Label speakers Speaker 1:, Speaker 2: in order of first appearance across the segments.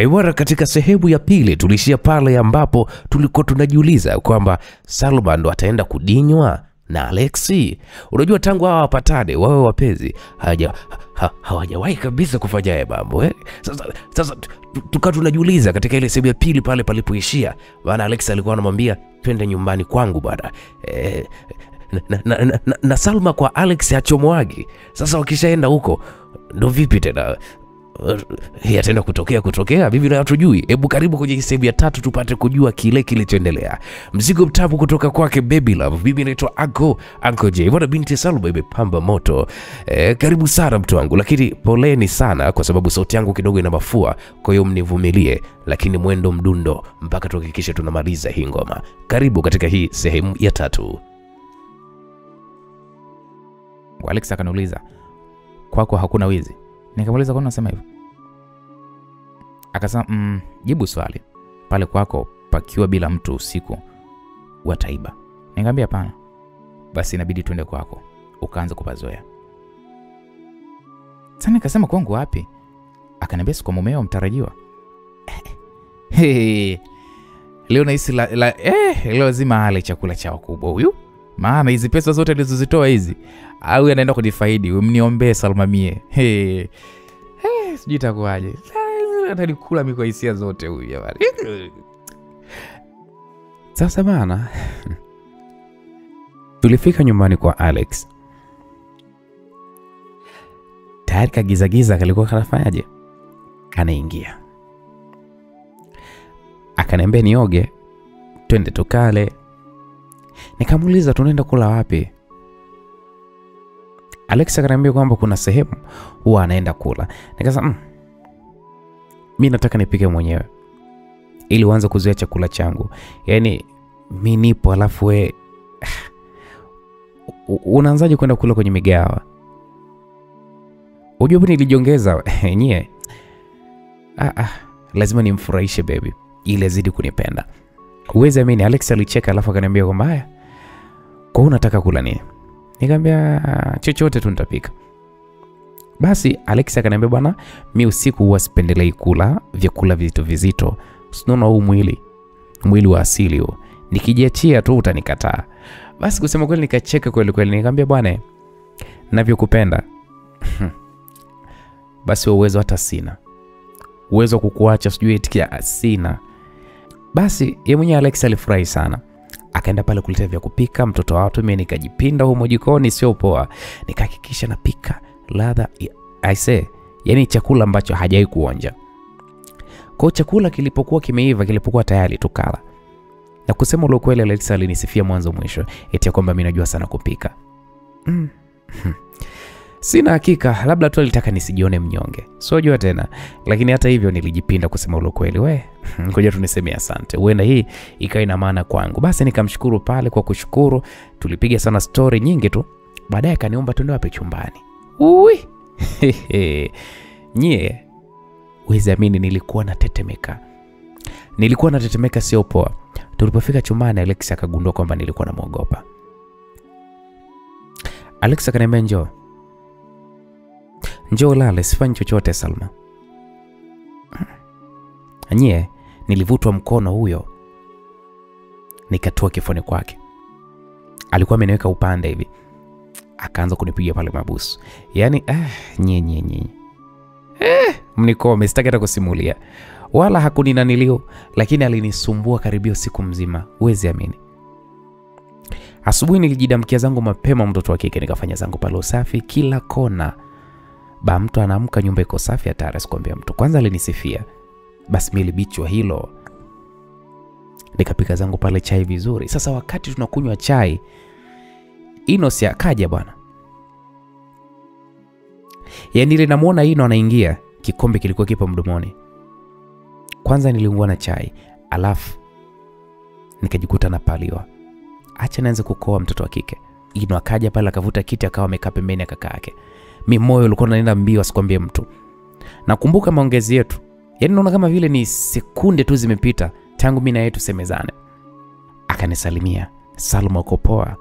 Speaker 1: Iwara katika sehemu ya pili tulishia pale ambapo tulikuwa tunajiuliza kwamba Salma ndo ataenda kudinywa na Alexi. Unajua tangu hawa wapatane wawe wapenzi hawajawahi kabisa kufanya mambo Sasa tukawa tunajiuliza katika ile sehemu ya pili pale palipoishia, maana Alexi alikuwa anamwambia twende nyumbani kwangu bwana. Na Salma kwa Alex achomwagi. Sasa wakishaenda huko ndo vipi tena? Yataenda kutokea bibi na hatujui. Hebu karibu kwenye sehemu ya 3 tupate kujua kile kilichoendelea. Mzigo mtamu kutoka kwake Baby Love. Bibi anaitwa Uncle J. Bwana binti Salma imepamba moto. Karibu sana mtu wangu, lakini poleni sana kwa sababu sauti yangu kidogo ina mafua, kwa hiyo mnivumilie, lakini mwendo mdundo mpaka tuhakikishe tunamaliza hii ngoma. Karibu katika hii sehemu ya 3.
Speaker 2: Alex akaniuliza, kwako hakuna wizi? Nikamuuliza kwa nini unasema hivyo? Akasema, jibu swali. Pale kwako pakiwa bila mtu usiku wataiba. Nikamwambia hapana. Basi inabidi tuende kwako ukaanza kupazoea. Sasa nikasema kwangu wapi? Akaniambia kwa mumeo mtarajiwa. Leo nahisi leo lazima ale chakula cha wakubwa huyu. Maana hizi pesa zote nilizozitoa hizi au anaenda kudifaidi, mniombee Salma mie. Sijui itakuaje. Atanikula mimi kwa hisia zote huyu jamani.
Speaker 1: Sasa bana tulifika nyumbani kwa Alex. Tayari kagiza kalikuwa kanafanyaje? Kanaingia. Akaniambia nioge, twende tukale. Nikamuuliza tunaenda kula wapi? Alex akaniambia kwamba kuna sehemu huwa anaenda kula. Nikasema mimi nataka nipike mwenyewe ili uanze kuzoea chakula changu. Yaani mimi nipo alafu wewe unaanzaje kwenda kula kwenye migawa? Unajua nilijiongeza yenyewe. Lazima nimfurahishe baby ili azidi kunipenda. Uweze amini Alex alicheka alafu akaniambia kwamba haya, kwa unataka kula nini? Nikamwambia chochote tu nitapika. Basi Alex akaniambia bwana, mimi usiku huwa sipendelei kula vyakula vizito. Unaona huu mwili wa asili huo. Nikijiachia tu utanikataa. Basi kusema kweli nikacheka kweli. Nikamwambia bwana, ninavyokupenda basi uwezo hata sina. Uwezo kukuacha sijui etikia sina. Basi yeye mwenyewe Alex alifurahi sana. Akaenda pale kuletea vya kupika mtoto watu. Mimi nikajipinda humo jikoni sio poa. Nikahakikisha napika ladha yani chakula ambacho hajai kuonja. Kwa chakula kilipokuwa kimeiva, kilipokuwa tayari tukala. Na kusema ule kweli Alex alinisifia mwanzo mwisho eti kwamba mimi najua sana kupika. Sina hakika, labda tu alitaka nisijione mnyonge. Sio jua tena, lakini hata hivyo nilijipinda kusema ule kweli. Ngoja tunisemee asante. Uenda hii ikawa ina maana kwangu. Basi nikamshukuru pale kwa kushukuru. Tulipiga sana story nyingi tu. Baadaye akaniomba twende wapi chumbani. Nyie wezi amini nilikuwa natetemeka sio poa. Tulipofika chumbani Alex akagundua kwamba nilikuwa namuogopa. Alex akaniambia njoo lale, sifanyi chochote Salma. Nyie nilivutwa mkono huyo nikatoa kifoni kwake. Alikuwa ameniweka upande hivi. Akaanza kunipigia pale mabusu. Yaani nye. Mnikome, sitaki hata kusimulia. Wala hakuninanilio, lakini alinisumbua karibia siku mzima. Uwezi amini. Asubuhi nilijidamkia zangu mapema mtoto wa kike, nikafanya zangu pale usafi kila kona. Mtu anaamka nyumba iko safi hata sikwambia mtu. Kwanza alinisifia. Basi mimi nilibichwa hilo. Nikapika zangu pale chai vizuri. Sasa wakati tunakunywa chai, Inos akaja bwana. Yaani ile namuona Ino anaingia, kikombe kilikuwa kipo mdomoni. Kwanza niliungua na chai, alafu nikajikuta napaliwa. Acha naanza kukoa mtoto wa kike. Ino akaja pale akavuta kiti akawa amekaa pembeni ya kaka yake. Mimi moyo ulikuwa unaenda mbio asikwambie mtu. Nakumbuka maongezi yetu. Yaani naona kama vile ni sekunde tu zimepita tangu mimi na yeye tusemezane. Akanisalimia, Salma uko poa?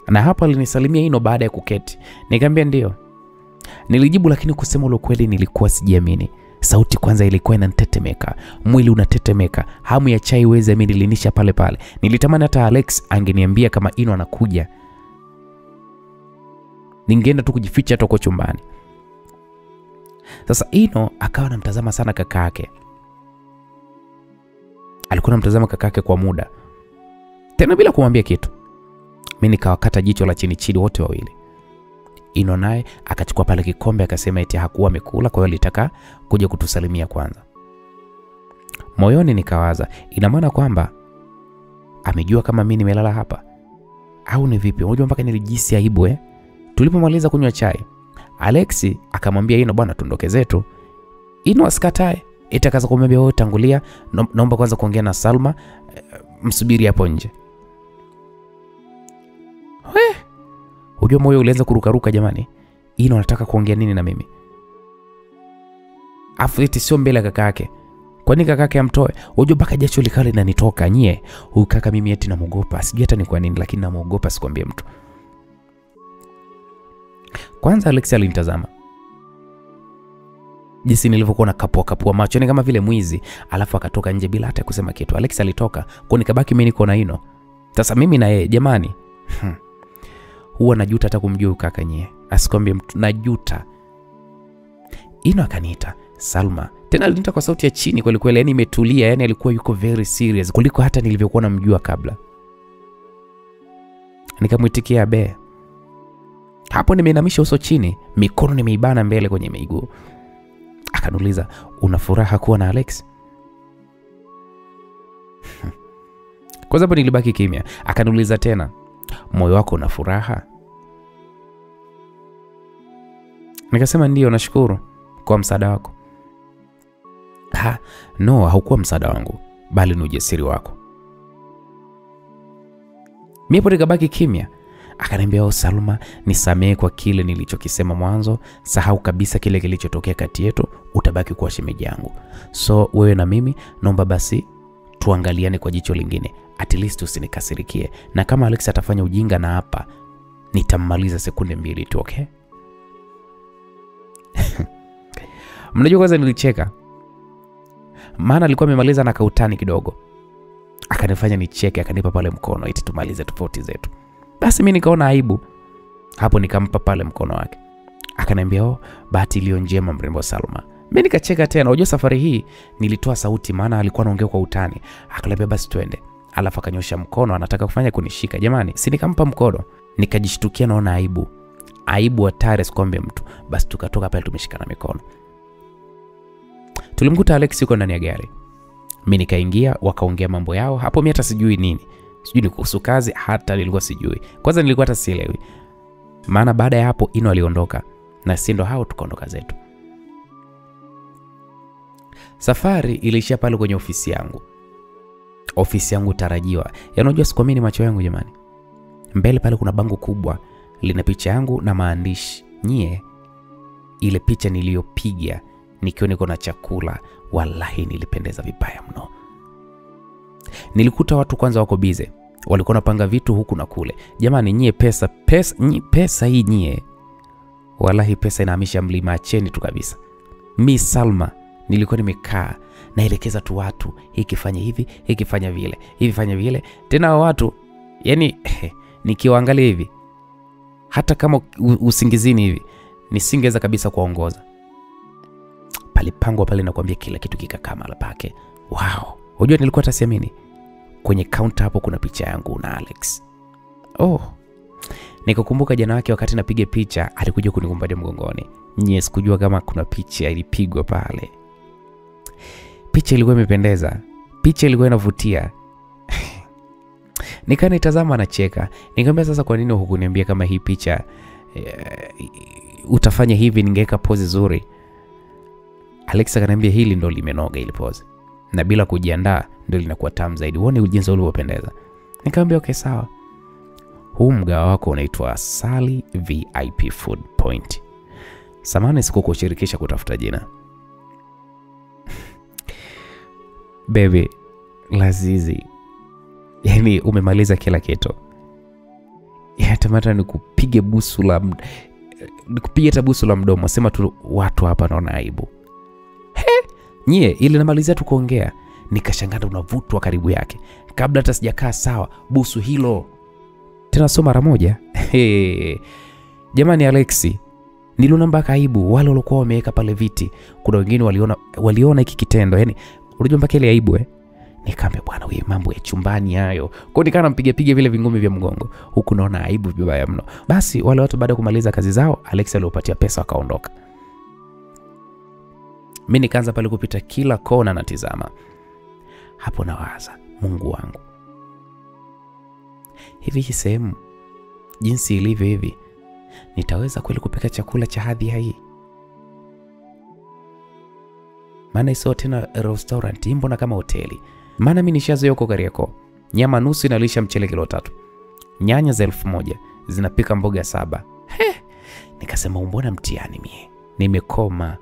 Speaker 1: Na hapo alinisalimia Ino baada ya kuketi. Nikamwambia ndio. Nilijibu lakini kusema ule kweli nilikuwa sijiamini. Sauti kwanza ilikuwa inanitetemeka, mwili unatetemeka, hamu ya chai weze mimi nilinisha pale pale. Nilitamani hata Alex angeniambia kama Ino anakuja, ningeenda tu kujificha toko chumbani. Sasa Ino akawa anamtazama sana kaka yake. Alikuwa anamtazama kaka yake kwa muda, tena bila kumwambia kitu. Mimi nikawakata jicho la chini chini wote wawili. Ino naye akachukua pale kikombe akasema eti hakuwa amekula, kwa hiyo alitaka kuja kutusalimia kwanza. Moyoni nikawaza, ina maana kwamba amejua kama mimi nimelala hapa au ni vipi? Unajua mpaka nilijisi aibu Tulipomaliza kunywa chai, Alexi akamwambia Ino, bwana tuondoke zetu. Ino asikatae, itakaza kumwambia wewe tangulia, naomba kwanza kuongea na Salma, msubiri hapo nje. Unajua moyo ulianza kurukaruka jamani. Ino anataka kuongea nini na mimi? Afu eti sio mbele kaka yake. Kwa nini kaka yake amtoe? Unajua mpaka jasho likale linanitoka nyie. Huyu kaka mimi eti namuogopa. Sijui hata ni kwa nini lakini namuogopa, sikwambie mtu. Kwanza Alex alinitazama. Jinsi nilivyokuwa nakapua macho ni kama vile mwizi, alafu akatoka nje bila hata kusema kitu. Alex alitoka, kwa nikabaki mimi niko na Ino. Sasa mimi na yeye jamani. Huwa najuta hata kumjua kaka nyie. Asikwambie mtu, najuta. Ino akaniita, Salma. Tena aliniita kwa sauti ya chini kweli kweli, yani imetulia, yani alikuwa yuko very serious kuliko hata nilivyokuwa namjua kabla. Nikamuitikia be. Hapo nimeinamisha uso chini, mikono nimeibana mbele kwenye miguu. Akaniuliza, una furaha kuwa na Alex? Kwa sababu nilibaki kimya. Akaniuliza tena, moyo wako una furaha? Nikasema ndio, nashukuru kwa msaada wako. No, haukuwa msaada wangu, bali ni ujasiri wako. Mimi hapo nikabaki kimya. Akaniambia, Salma, nisamehe kwa kile nilichokisema mwanzo. Sahau kabisa kile kilichotokea kati yetu, utabaki kuwa shemeji yangu. So wewe na mimi naomba basi tuangaliane kwa jicho lingine. At least usinikasirikie. Na kama Alex atafanya ujinga na hapa, nitammaliza sekunde 2 tu, okay? Mnajua kwanza nilicheka. Maana alikuwa amemaliza na kautani kidogo. Akanifanya nicheke, akanipa pale mkono eti tumalize tofauti zetu. Basi mimi nikaona aibu. Hapo nikampa pale mkono wake. Akaniambia, bahati iliyo njema mrembo Salma. Mimi nikacheka tena. Unajua safari hii nilitoa sauti maana alikuwa anaongea kwa utani. Akaniambia basi twende. Alafu akanyosha mkono anataka kufanya kunishika. Jamani, si nikampa mkono. Nikajishtukia naona aibu. Aibu hatari, sikwambie mtu. Basi tukatoka pale tumeshikana mikono. Tulimkuta Alex yuko ndani ya gari. Mimi nikaingia, wakaongea mambo yao. Hapo mimi hata sijui nini. Sijui ni kuhusu kazi, hata nilikuwa sijui. Kwanza nilikuwa hata sielewi. Maana baada ya hapo Ino aliondoka na si ndo hao tukaondoka zetu. Safari iliishia pale kwenye ofisi yangu. Ofisi yangu tarajiwa. Unajua sikuamini macho yangu jamani. Mbele pale kuna bango kubwa lina picha yangu na maandishi. Nyie, ile picha niliyopiga nikiwa niko na chakula, wallahi nilipendeza vibaya mno. Nilikuta watu kwanza wako bize. Walikuwa wanapanga vitu huku na kule. Jamani, nyie pesa hii nyie. Wallahi pesa inahamisha mlima, acheni tu kabisa. Mi Salma nilikuwa nimekaa naelekeza tu watu, hiki fanya hivi, hiki fanya vile, hivi fanya vile. Tena watu yani nikiwaangalia hivi, hata kama usingizini hivi, nisingeweza kabisa kuongoza. Palipangwa pale na kuambia kila kitu kikakaa mahali pake. Wow. Unajua nilikuwa tasiamini. Kwenye counter hapo kuna picha yangu na Alex. Nikakumbuka jana wake wakati napiga picha alikuja kunikumbatia mgongoni. Nyie sikujua kama kuna picha ilipigwa pale. Picha ilikuwa imependeza. Picha ilikuwa inavutia. Nikanitazama na cheka. Nikamwambia, sasa kwa nini hukuniambia kama hii picha utafanya hivi, ningeweka pose nzuri? Alex akaniambia hili ndo limenoga ile pose. Na bila kujiandaa ndio linakuwa tamu zaidi. Uone ujinsi uliopendeza. Nikamwambia okay sawa. Huu mgawa wako unaitwa Sally VIP Food Point. Samahani sikukushirikisha kutafuta jina. Baby, lazizi. Yani umemaliza kila kitu. Tamata nikupige busu la tabusu la mdomo. Sema tu watu hapa naona aibu. Nyie, ili namalizia tu kuongea, nikashangaa unavutwa karibu yake. Kabla hata sijakaa sawa, busu hilo tena sio mara moja. Jamani Alexi, niliona mpaka aibu. Wale walikuwa wameweka pale viti, kuna wengine waliona hiki kitendo, yani unajua mpaka ile aibu Nikamwambia bwana, wewe mambo ya chumbani hayo. Kwa nikana mpiga vile vingumi vya mgongo, huku naona aibu vibaya mno. Basi wale watu baada ya kumaliza kazi zao, Alex aliwapatia pesa wakaondoka. Mimi nikaanza pale kupita kila kona natizama. Hapo nawaza, Mungu wangu, hivi hii sehemu jinsi ilivyo hivi, nitaweza kweli kupika chakula cha hadhi hii? Maana isio tena restaurant, mbona kama hoteli. Maana mimi nishazoea huko Kariakoo, nyama nusu inalisha mchele kilo 3, nyanya za 1000 zinapika mboga 7. Nikasema mbona mtihani mie, nimekoma.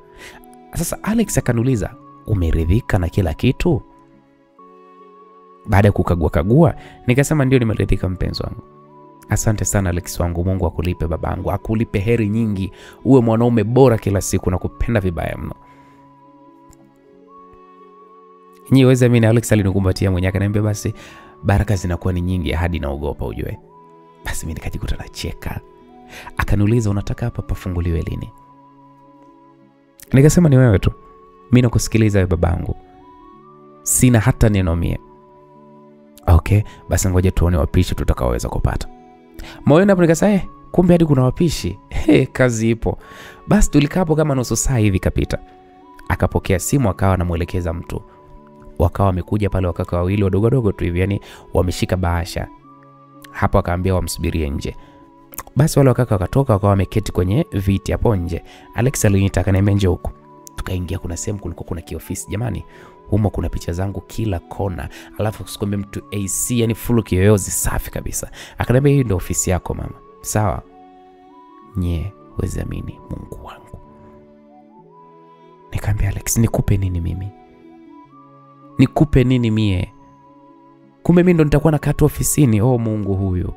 Speaker 1: Sasa Alex akaniuliza, umeridhika na kila kitu? Baada ya kukagua, nikasema ndio, nimeridhika mpenzi wangu. Asante sana Alex wangu, Mungu akulipe babangu, akulipe heri nyingi, uwe mwanaume bora kila siku, na kupenda vibaya mno. Niweza mimi na Alex alinikumbatia mwenyewe, akaniambia basi baraka zinakuwa ni nyingi hadi naogopa ujue. Basi mimi nikajikuta nacheka. Akaniuliza, unataka hapa pafunguliwe lini? Nikasema ni wewe tu, mimi nakusikiliza wewe babangu, sina hata neno mie. Okay, basi ngoja tuone wapishi tutakaoweza kupata. Moyoni hapo nikasema kumbe hadi kuna wapishi. Kazi ipo. Basi tulikaa hapo kama nusu saa hivi kapita. Akapokea simu, akawa anamuelekeza mtu. Wakawa wamekuja pale wakaka wawili wadogo tu hivi, yani wameshika bahasha. Hapo akaambia wamsubirie nje. Basi wale wakaka wakatoka, wakawa wameketi kwenye viti hapo nje. Alex alinitaka niambie nje huko. Tukaingia, kuna sehemu kulikuwa kuna kiofisi jamani. Humo kuna picha zangu kila kona. Alafu usikombe mtu AC, yani full kiyoyozi safi kabisa. Akaniambia hii ndio ofisi yako mama. Sawa. Nye, huwezi amini Mungu wangu. Nikamwambia Alex, nikupe nini mimi? Nikupe nini mie? Kumbe mimi ndo nitakuwa nakaa tu ofisini. Oh Mungu huyu.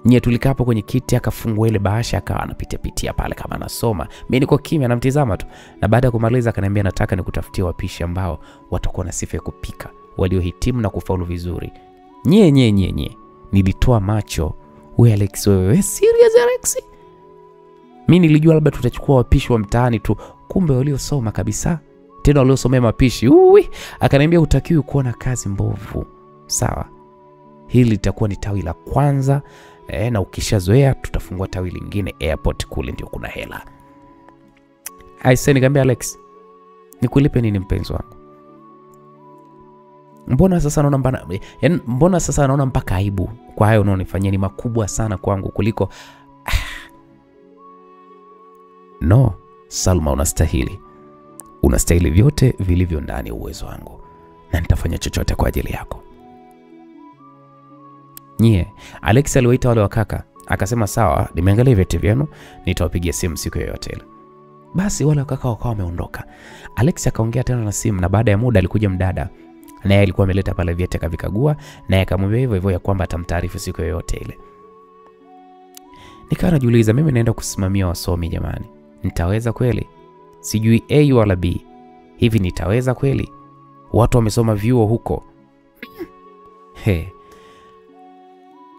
Speaker 1: Nye, tulikaa hapo kwenye kiti, akafungua ile bahasha, akawa anapitia pale kama anasoma. Mimi niko kimya namtizama tu. Na baada ya kumaliza akaniambia, nataka nikutafutie wapishi ambao watakuwa na sifa ya kupika, waliohitimu na kufaulu vizuri. Nye. Nilitoa macho. Wewe Alex, wewe serious Alex? Mimi nilijua labda tutachukua wapishi wa mtaani tu, kumbe waliosoma kabisa. Tena waliosomea mapishi. Akaniambia hutakiwi kuona kazi mbovu. Sawa. Hili litakuwa ni tawi la kwanza, na ukishazoea tutafungua tawi lingine airport kule, ndio kuna hela. Nikamwambia Alex, nikulipe nini mpenzi wangu? Mbona sasa naona mpaka aibu kwa hayo unaonifanyia, ni makubwa sana kwangu kuliko No, Salma, unastahili vyote vilivyo ndani ya uwezo wangu, na nitafanya chochote kwa ajili yako. Nye, Alex aliwaita wale wakaka, akasema sawa, nimeangalia vyeti vyenu, nitawapigia simu siku yoyote ile. Basi wale wakaka wakawa wameondoka. Alex akaongea tena na simu, na baada ya muda alikuja mdada, naye alikuwa ameleta pale vyeti akavikagua, naye akamwambia hivyo ya kwamba atamtaarifu siku yoyote ile. Nikawa najiuliza, mimi naenda kusimamia wasomi jamani, nitaweza kweli? Sijui A wala B. Hivi nitaweza kweli? Watu wamesoma vyuo huko.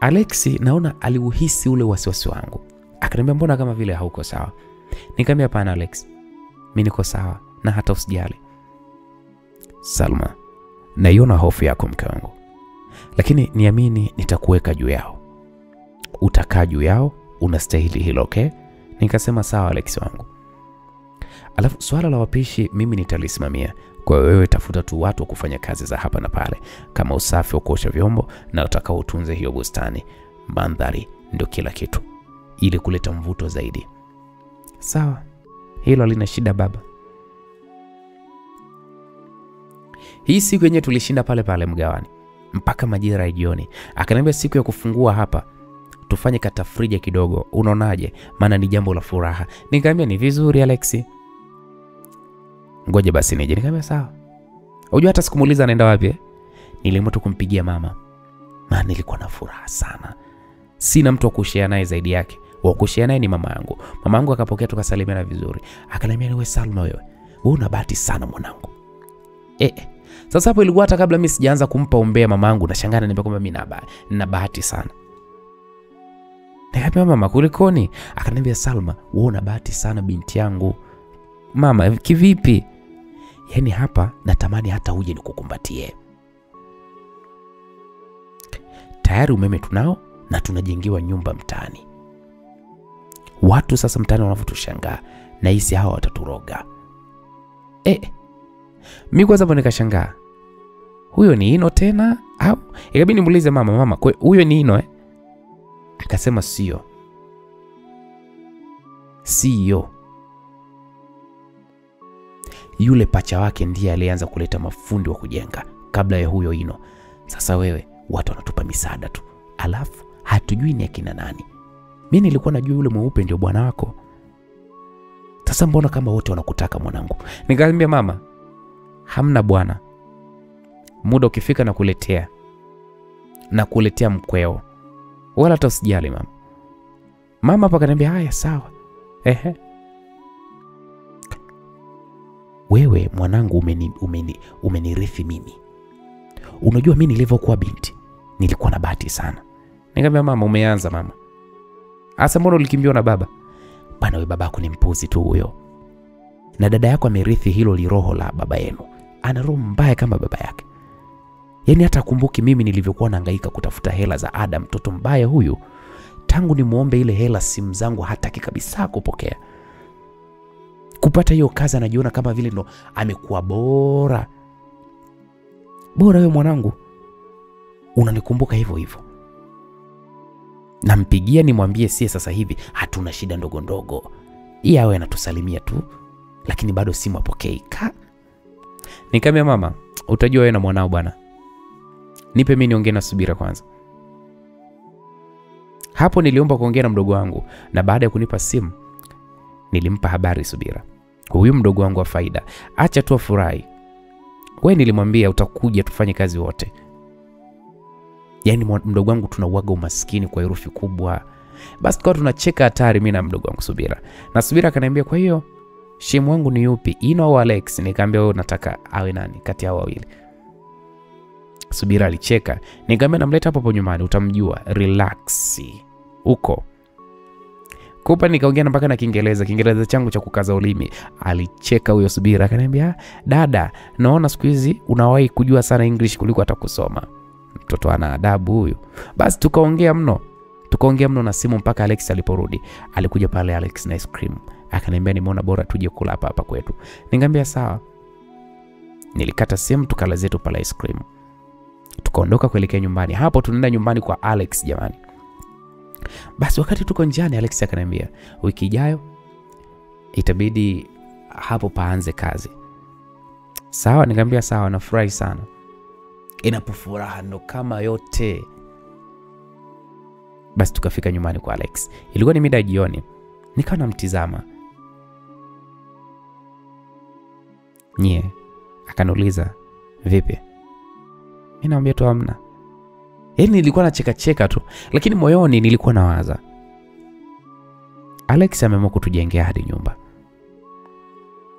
Speaker 1: Alexi naona aliuhisi ule wasiwasi wangu. Akaniambia mbona kama vile hauko sawa? Nikamwambia hapana Alex, mimi niko sawa na hata usijali. Salma, naiona hofu yako mke wangu, lakini niamini nitakuweka juu yao. Utakaa juu yao, unastahili hilo, okay? Nikasema sawa Alex wangu. Alafu swala la wapishi mimi nitalisimamia. Kwa wewe tafuta tu watu wa kufanya kazi za hapa na pale, kama usafi wa kuosha vyombo, na utakao utunze hiyo bustani. Mandhari ndio kila kitu, ili kuleta mvuto zaidi. Sawa, hilo halina shida baba. Hii siku yenyewe tulishinda pale mgawani mpaka majira ya jioni. Akaniambia siku ya kufungua hapa tufanye katafrija kidogo, unaonaje? Maana ni jambo la furaha. Nikamwambia ni vizuri Alexi, ngoja basi nije. Nikamwambia sawa. Unajua hata sikumuuliza anaenda wapi. Niliamua tu kumpigia mama, maana nilikuwa na furaha sana. Sina mtu wa kushare naye zaidi yake. Wa kushare naye ni mama yangu. Mama yangu akapokea, tukasalimiana vizuri. Akaniambia wewe Salma, wewe una bahati sana mwanangu. Sasa hapo ilikuwa hata kabla mimi sijaanza kumpa umbea mamangu na shangana niambia kwamba mimi nina bahati sana. Nikamwambia mama kulikoni? Akaniambia Salma, wewe una bahati sana binti yangu. Mama kivipi? Yaani hapa natamani hata uje nikukumbatie. Tayari umeme tunao na tunajengiwa nyumba mtaani. Watu sasa mtaani wanavyotushangaa na hisi hawa wataturoga. Mimi kwanza hapo nikashangaa. Huyo ni Ino tena au? Ikabidi nimuulize mama, kwa huyo ni Ino Akasema sio. Yule pacha wake ndiye alianza kuleta mafundi wa kujenga kabla ya huyo Ino. Sasa wewe watu wanatupa misaada tu. Alafu hatujui ni akina nani. Mimi nilikuwa najua yule mweupe ndio bwana wako. Sasa mbona kama wote wanakutaka mwanangu? Nikamwambia mama, hamna bwana. Muda ukifika na kuletea mkweo. Wala hata usijali mama. Mama hapa kaniambia haya sawa. Wewe mwanangu umenirithi mimi. Unajua mimi nilivyokuwa binti nilikuwa na bahati sana. Nikamwambia mama, umeanza mama. Asa mbona ulikimbia na baba? Bana wewe babako ni mpuzi tu huyo. Na dada yako amerithi hilo liroho la baba yenu. Ana roho mbaya kama baba yake. Yaani hata kumbuki mimi nilivyokuwa nahangaika kutafuta hela za ada mtoto mbaya huyu. Tangu nimuombe ile hela simu zangu hataki kabisa kupokea. Kupata hiyo kazi anajiona kama vile ndo amekuwa bora. Bora wewe mwanangu. Unanikumbuka hivyo. Nampigia nimwambie sie sasa hivi hatuna shida ndogo ndogo. Yeye awe anatusalimia tu, lakini bado simu apokei. Nikamwambia mama, utajua wewe na mwanao bwana. Nipe mimi niongee na Subira kwanza. Hapo niliomba kuongea na mdogo wangu na baada ya kunipa simu nilimpa habari Subira. Huyu mdogo wangu wa faida, acha tu afurahi. Wewe nilimwambia utakuja tufanye kazi wote. Yaani mdogo wangu tunauaga umaskini kwa herufi kubwa. Basi kwa tunacheka hatari mimi na mdogo wangu Subira. Na Subira akaniambia kwa hiyo shemu wangu ni yupi? Ino au Alex? Nikamwambia wewe unataka awe nani kati yao wawili? Subira alicheka. Nikamwambia namleta hapo nyumbani utamjua, relax. Uko. Kupa nikaongea mpaka na Kiingereza changu cha kukaza ulimi. Alicheka huyo Subira akaniambia, "Dada, naona siku hizi unawahi kujua sana English kuliko hata kusoma." Mtoto ana adabu huyu. Basi tukaongea mno na simu mpaka Alex aliporudi. Alikuja pale Alex na ice cream. Akaniambia nimeona bora tuje kula hapa kwetu. Nikamwambia sawa. Nilikata simu tukala zetu pale ice cream. Tukaondoka kuelekea nyumbani. Hapo tunaenda nyumbani kwa Alex jamani. Basi wakati tuko njiani Alex akaniambia, "Wiki ijayo itabidi hapo paanze kazi." Sawa, nikamwambia sawa, nafurahi sana. Inapofuraha ndo kama yote. Basi tukafika nyumbani kwa Alex. Ilikuwa ni mida jioni. Nikawa namtizama. Akaniuliza, "Vipi?" Mimi naambia tu hamna. Yaani nilikuwa nacheka tu, lakini moyoni nilikuwa nawaza. Alex ameamua kutujengea hadi nyumba.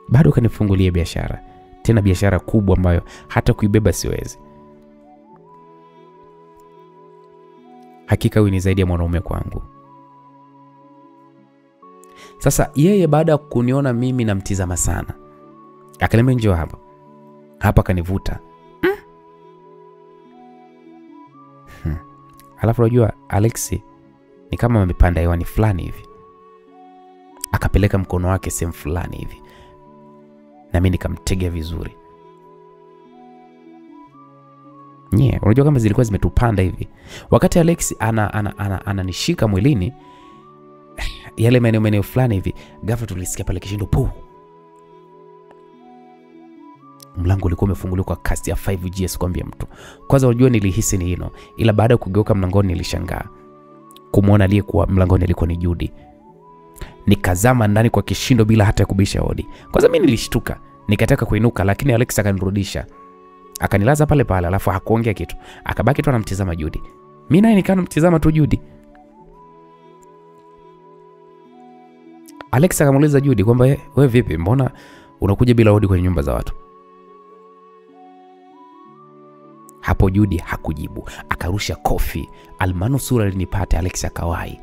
Speaker 1: Bado kanifungulia biashara. Tena biashara kubwa ambayo hata kuibeba siwezi. Hakika huyu ni zaidi ya mwanaume kwangu. Sasa yeye baada ya kuniona mimi namtizama sana, akaniambia njoo hapa. Hapa kanivuta. Alafu unajua Alex ni kama amepanda hewani fulani hivi. Akapeleka mkono wake sehemu fulani hivi. Na mimi nikamtegea vizuri. Unajua kama zilikuwa zimetupanda hivi. Wakati Alex ananishika mwilini, yale maeneo fulani hivi, ghafla tulisikia pale kishindo puu. Mlango ulikuwa umefunguliwa kwa kasi ya 5G, sikwambia mtu. Kwanza unajua nilihisi ni Ino, ila baada ya kugeuka mlangoni nilishangaa kumuona aliyekuwa mlangoni alikuwa ni Judy. Nikazama ndani kwa kishindo bila hata kubisha hodi. Kwanza mimi nilishtuka, nikataka kuinuka lakini Alex akanirudisha. Akanilaza pale pale alafu hakuongea kitu. Akabaki tu anamtizama Judy. Mimi naye nikaa namtizama tu Judy. Alex akamuuliza Judy kwamba wewe vipi, mbona unakuja bila hodi kwenye nyumba za watu. Hapo Judy hakujibu, akarusha kofi. Almanusura linipate, Alex akawai.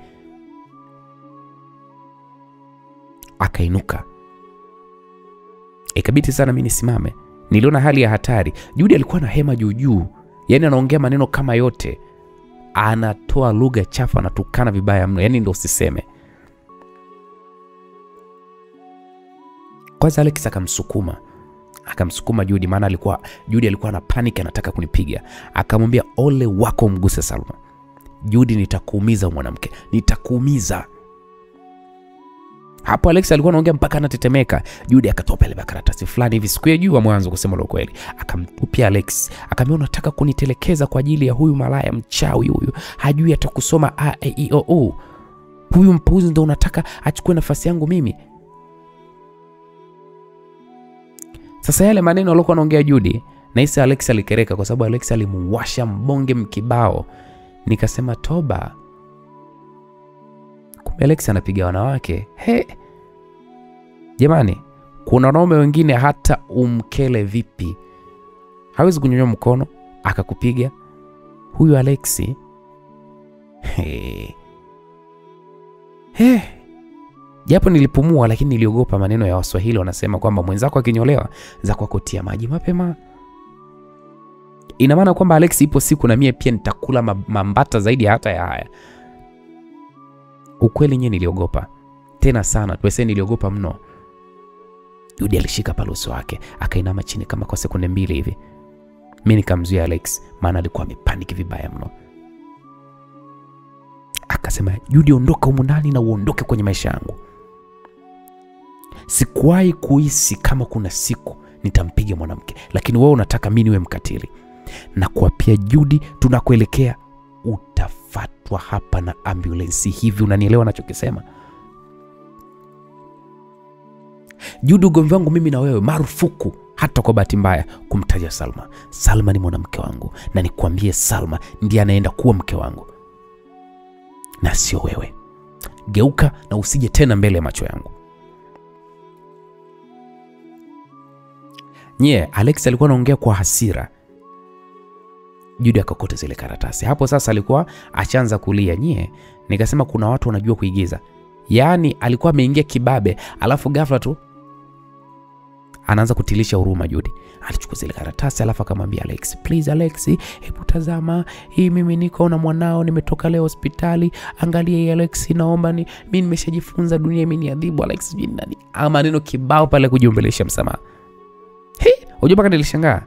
Speaker 1: Akainuka. Ikabidi sana mimi nisimame. Niliona hali ya hatari. Judy alikuwa na hema juu. Yaani anaongea maneno kama yote. Anatoa lugha chafu, anatukana vibaya mno. Yaani ndio usiseme. Kwanza Alex akamsukuma Judy, maana Judy alikuwa na panic, anataka kunipiga. Akamwambia, ole wako mguse Salma. Judy, nitakuumiza mwanamke, nitakuumiza. Hapo Alex alikuwa anaongea mpaka anatetemeka. Judy akatoa pale karatasi fulani hivi, siku ya juu mwanzo kusema la kweli. Akamtupia Alex, akamwambia, unataka kunitelekeza kwa ajili ya huyu malaya mchawi huyu? Hajui hata kusoma a e i o u. Huyu mpuzi ndio unataka achukue nafasi yangu mimi? Sasa yale maneno alikuwa anaongea Judy, na hisi Alex alikereka kwa sababu Alex alimuwasha mbonge mkibao. Nikasema toba. Kumbe Alex anapiga wanawake. Jamani, kuna wanaume wengine hata umkele vipi hawezi kunyonyoa mkono akakupiga. Huyu Alex japo nilipumua, lakini niliogopa maneno ya Waswahili wanasema kwamba mwenzako akinyolewa za kwako tia maji mapema. Ina maana kwamba Alex ipo siku na mie pia nitakula mambata zaidi hata ya haya. Ukweli nye niliogopa tena sana, tuwese niliogopa mno. Judy alishika pale uso wake, akainama chini kama kwa sekunde 2 hivi. Mimi nikamzuia Alex, maana alikuwa amepanic vibaya mno. Akasema, Judy, ondoka humu ndani na uondoke kwenye maisha yangu. Sikuwahi kuhisi kama kuna siku nitampiga mwanamke, lakini wewe unataka mimi niwe mkatili. Na kuapia Judy, tunakuelekea utafatwa hapa na ambulance. Hivi unanielewa ninachokisema? Judy, ugomvi wangu mimi na wewe marufuku, hata kwa bahati mbaya kumtaja Salma. Salma ni mwanamke wangu, na nikwambie Salma ndiye anaenda kuwa mke wangu na sio wewe. Geuka na usije tena mbele ya macho yangu. Alex alikuwa anaongea kwa hasira. Judy akakota zile karatasi. Hapo sasa alikuwa achaanza kulia. Nikasema kuna watu wanajua kuigiza. Yaani alikuwa ameingia kibabe, alafu ghafla tu anaanza kutilisha huruma. Judy alichukua zile karatasi, alafu akamwambia Alex, please Alex, hebu tazama hii, mimi niko na mwanao, nimetoka leo hospitali, angalia hii Alex, naomba mimi nimeshajifunza dunia imeniadhibu Alex nani. Ama neno kibao pale kujiombelesha msamaha. Unajua mpaka nilishangaa.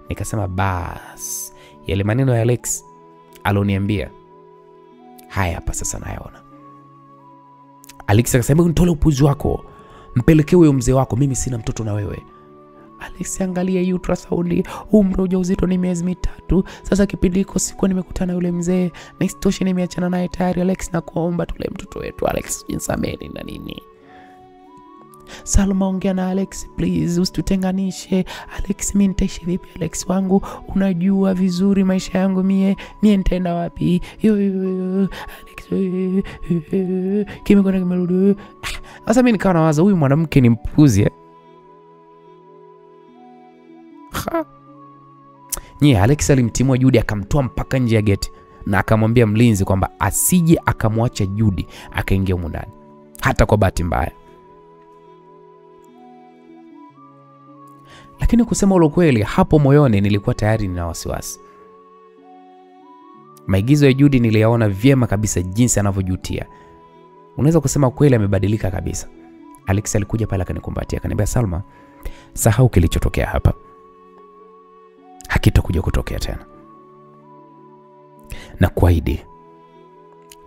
Speaker 1: Nikasema bas, yale maneno ya Alex aloniambia haya hapa sasa nayaona. Alex akasema, nitole upuzi wako, mpelekee huyo mzee wako, mimi sina mtoto na wewe. Alex, angalia ultrasound, umri ujauzito ni miezi 3. Sasa kipindi hiko sikuwa nimekutana yule mzee, na isitoshe nimeachana naye tayari. Alex, nakuomba tule mtoto wetu. Alex, jinsameni na nini? Salma, ongea na Alex please, usitutenganishe. Alex, mimi nitaishi vipi Alex wangu? Unajua vizuri maisha yangu mie nitaenda wapi? Alex, kimekwenda kimerudi. Sasa mimi nikawa nawaza huyu mwanamke ni mpuzi. Alex alimtimua Judy, akamtoa mpaka nje ya gate, na akamwambia mlinzi kwamba asije akamwacha Judy akaingia huko ndani hata kwa bahati mbaya. Lakini kusema ule kweli, hapo moyoni nilikuwa tayari nina wasiwasi. Maigizo ya Judy niliyaona vyema kabisa jinsi anavyojutia. Unaweza kusema kweli amebadilika kabisa. Alex alikuja pale akanikumbatia, akaniambia, Salma, sahau kilichotokea hapa, hakitakuja kutokea tena, na kuahidi.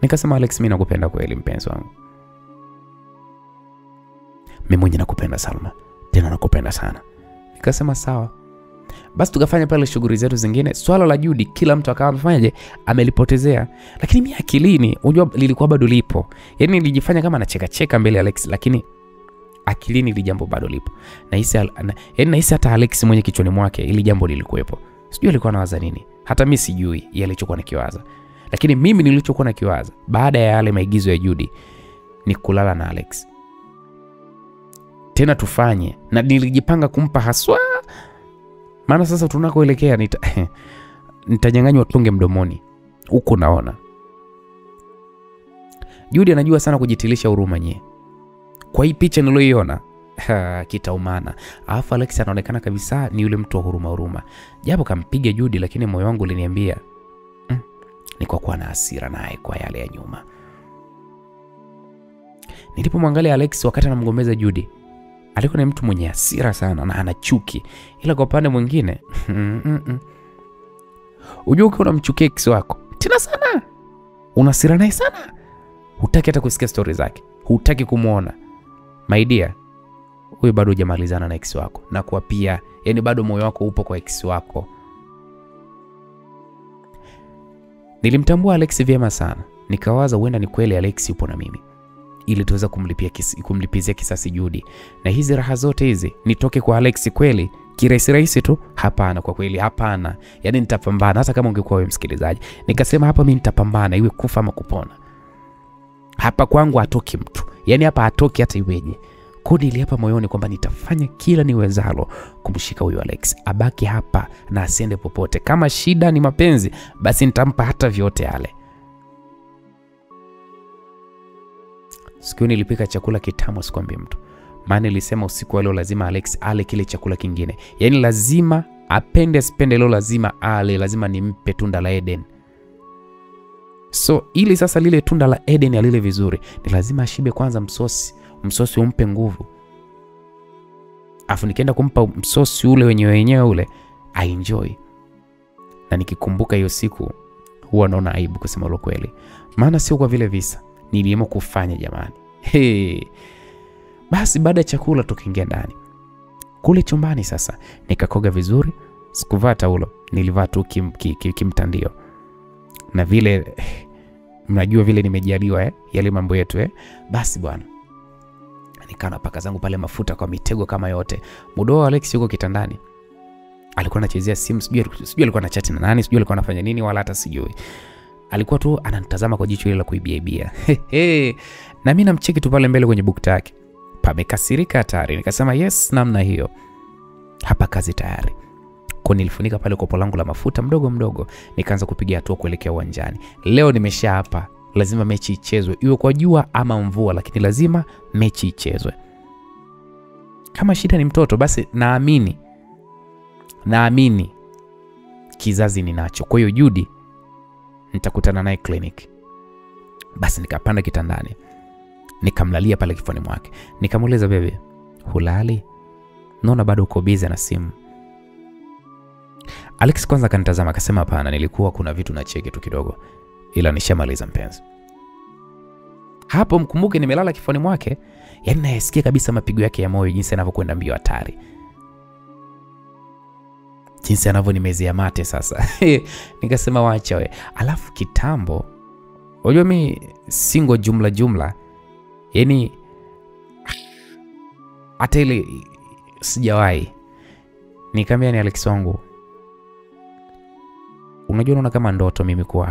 Speaker 1: Nikasema, Alex, mimi nakupenda kweli mpenzi wangu. Mimi mwenyewe nakupenda Salma, tena nakupenda sana. Nikasema sawa. Basi tukafanya pale shughuli zetu zingine. Swala la Judy kila mtu akawa amefanyaje, amelipotezea. Lakini mimi akilini, unajua lilikuwa bado lipo. Yaani nilijifanya kama nacheka mbele ya Alex, lakini akilini ile jambo bado lipo. Na hisi hata Alex mwenye kichwani mwake ile jambo lilikuwepo. Sijui alikuwa anawaza nini. Hata mimi sijui yale alichokuwa anakiwaza. Lakini mimi nilichokuwa nakiwaza baada ya yale maigizo ya Judy ni kulala na Alex. tena tufanye, na nilijipanga kumpa haswa, maana sasa tunakoelekea nitajanganywa tonge mdomoni huko. Naona Judy anajua sana kujitilisha huruma nye. Kwa hii picha niloiona kitaumana. Alafu Alex anaonekana kabisa ni yule mtu wa huruma. Japo kampiga Judy, lakini moyo wangu uliniambia ni kwa kuwa na hasira naye kwa yale ya nyuma. Nilipomwangalia Alex wakati anamgombeza Judy, alikuwa ni mtu mwenye hasira sana na ana chuki. Ila kwa upande mwingine unajua ukiwa unamchukia ex wako tena sana, una hasira naye sana, hutaki hata kusikia stories zake, hutaki kumuona, my dear, wewe bado hujamalizana na ex wako. Na kwa pia yani bado moyo wako upo kwa ex wako. Nilimtambua Alex vyema sana. Nikawaza huenda ni kweli Alex yupo na mimi, ili tuweza kumlipizia kisasi Judy. Na hizi raha zote hizi nitoke kwa Alex kweli kirahisi tu? Hapana, kwa kweli hapana. Yani nitapambana hata kama ungekuwa wewe msikilizaji. Nikasema hapa mimi nitapambana iwe kufa ama kupona. Hapa kwangu hatoki mtu. Yani hapa hatoki hata iweje. Kodi ile hapa moyoni kwamba nitafanya kila niwezalo kumshika huyu Alex. Abaki hapa na asiende popote. Kama shida ni mapenzi, basi nitampa hata vyote yale. Siku nilipika chakula kitamu sikwambie mtu. Maana nilisema usiku wa leo lazima Alex ale kile chakula kingine. Yani lazima apende spende leo, lazima ale, lazima nimpe tunda la Eden. So ili sasa lile tunda la Eden alile vizuri, ni lazima ashibe kwanza msosi umpe nguvu. Afu nikienda kumpa msosi ule wenyewe ule, enjoy. Na nikikumbuka hiyo siku huwa naona aibu kusema lo kweli. Maana sio kwa vile visa niliamua kufanya jamani. Basi baada ya chakula tukaingia ndani. Kule chumbani sasa nikakoga vizuri, sikuvaa taulo, nilivaa tu kimtandio. Na vile mnajua vile nimejaliwa yale mambo yetu Basi bwana, nikana paka zangu pale mafuta kwa mitego kama yote. Mudo wa Alex yuko kitandani. Alikuwa anachezea simu, sijui alikuwa anachat na nani, sijui alikuwa anafanya nini wala hata sijui. Alikuwa tu ananitazama kwa jicho ile la kuibia. Na mimi namcheki tu pale mbele kwenye bukta yake. Pamekasirika hatari. Nikasema yes, namna hiyo. Hapa kazi tayari. Kwa nilifunika pale kopo langu la mafuta mdogo. Nikaanza kupiga hatua kuelekea uwanjani. Leo nimesha hapa. Lazima mechi ichezwe. Iwe kwa jua ama mvua, lakini lazima mechi ichezwe. Kama shida ni mtoto, basi naamini kizazi ninacho. Kwa hiyo Judy nitakutana naye clinic. Basi nikapanda kitandani, nikamlalia pale kifuani mwake. Nikamuuliza, bebe, hulali? Naona bado uko busy na simu. Alex kwanza kanitazama akasema hapana, nilikuwa kuna vitu na cheki tu kidogo, ila nishamaliza mpenzi. Hapo mkumbuke nimelala kifuani mwake, yani nayasikia kabisa mapigo yake ya moyo jinsi yanavyokwenda mbio hatari. Jinsi anavyonimezea mate sasa. Nikasema waacha we. Alafu kitambo, unajua mimi single jumla. Yani hata ile sijawahi. Nikamwambia ni Alex wangu, unajua unaona kama ndoto mimi kuwa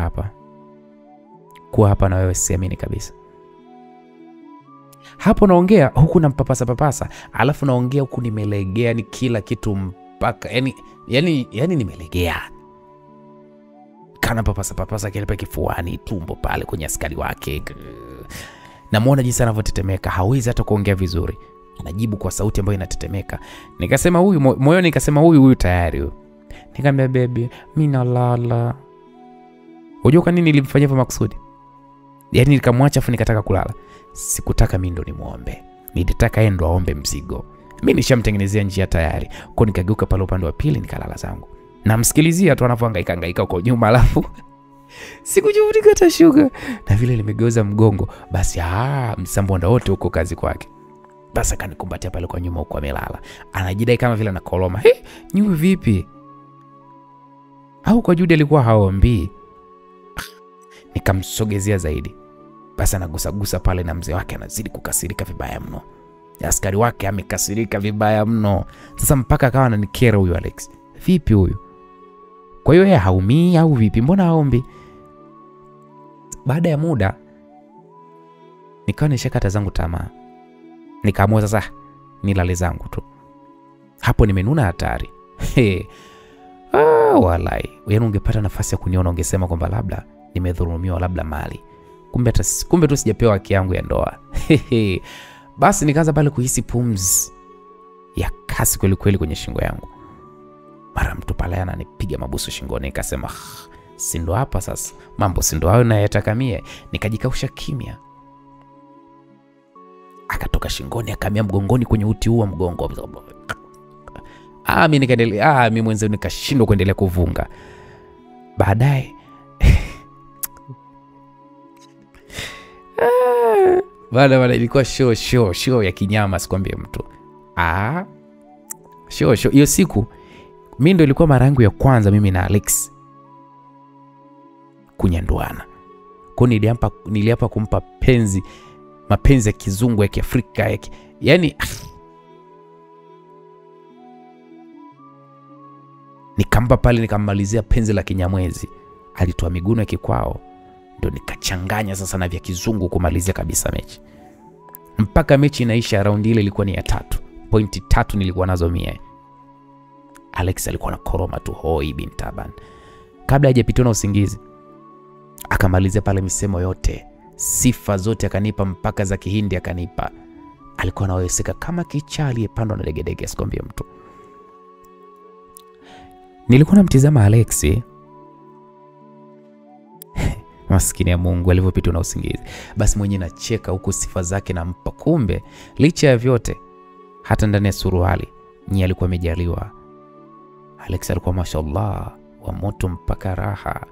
Speaker 1: hapa na wewe, siamini kabisa. Hapo naongea huku nampapasa, alafu naongea huku nimelegea, ni kila kitu mpaka yani nimelegea. Kana papasa kile kifuani, tumbo pale kwenye askari wake. Namuona jinsi anavyotetemeka, hawezi hata kuongea vizuri. Anajibu kwa sauti ambayo inatetemeka. Nikasema huyu moyoni, nikasema huyu tayari huyu. Nikamwambia baby, mimi nalala. Unajua kwa nini nilimfanyia hivyo makusudi? Yani nikamwacha afu nikataka kulala. Sikutaka mimi ndo nimuombe. Nilitaka yeye ndo aombe mzigo. Mimi nishamtengenezea njia tayari. Kwa nikageuka pale upande wa pili nikalala zangu. Namsikilizia tu anavyohangaika huko nyuma, alafu sikujua hata shuga. Na vile nimegeuza mgongo, basi msambonda wote huko kazi kwake. Basi akanikumbatia pale kwa nyuma huko amelala. Anajidai kama vile anakoloma. Nyume vipi? Au kwa Judy alikuwa haombi. Nikamsogezea zaidi. Basi anagusa pale na mzee wake anazidi kukasirika vibaya mno. Askari wake amekasirika vibaya mno. Sasa mpaka akawa ananikera huyu Alex. Vipi huyu? Kwa hiyo yeye haumii au vipi? Mbona haombi? Baada ya muda nikawa nishakata zangu tamaa. Nikaamua sasa
Speaker 2: nilale zangu tu. Hapo nimenuna hatari. Walai, yaani ungepata nafasi ya kuniona ungesema kwamba labda nimedhulumiwa, labda mali. Kumbe tu sijapewa haki yangu ya ndoa. Basi nikaanza pale kuhisi pumzi ya kasi kweli kweli kwenye shingo yangu. Mara mtu pale ananipiga mabusu shingoni, nikasema si ndo hapa sasa, mambo si ndo hayo nayataka mie. Nikajikausha kimya. Akatoka shingoni akamia mgongoni kwenye uti huu wa mgongo. Mimi nikaendelea, mimi mwenyewe nikashindwa kuendelea kuvunga. Baadaye baada ilikuwa show ya kinyama, sikwambie mtu. Show hiyo siku mimi ndo ilikuwa mara yangu ya kwanza mimi na Alex kunyanduana. Kwa niliapa kumpa mapenzi ya kizungu ya Kiafrika yani nikampa pale, nikammalizia penzi la Kinyamwezi. Alitoa miguno ya kikwao, ndo nikachanganya sasa na vya kizungu kumalizia kabisa mechi. Mpaka mechi inaisha, raundi ile ilikuwa ni ya 3. Pointi 3 nilikuwa nazo mie. Alex alikuwa na koroma tu hoi bin taban. Kabla hajapitiwa na usingizi, akamalizia pale misemo yote, sifa zote akanipa, mpaka za Kihindi akanipa. Alikuwa anaweseka kama kichaa aliyepandwa na degedege, sikwambie mtu. Nilikuwa namtizama Alex, maskini ya Mungu, alivyopitwa na usingizi. Basi mwenye nacheka huko, sifa zake nampa. Kumbe licha ya vyote, hata ndani ya suruali nye alikuwa amejaliwa. Alex alikuwa mashallah wa moto mpaka raha.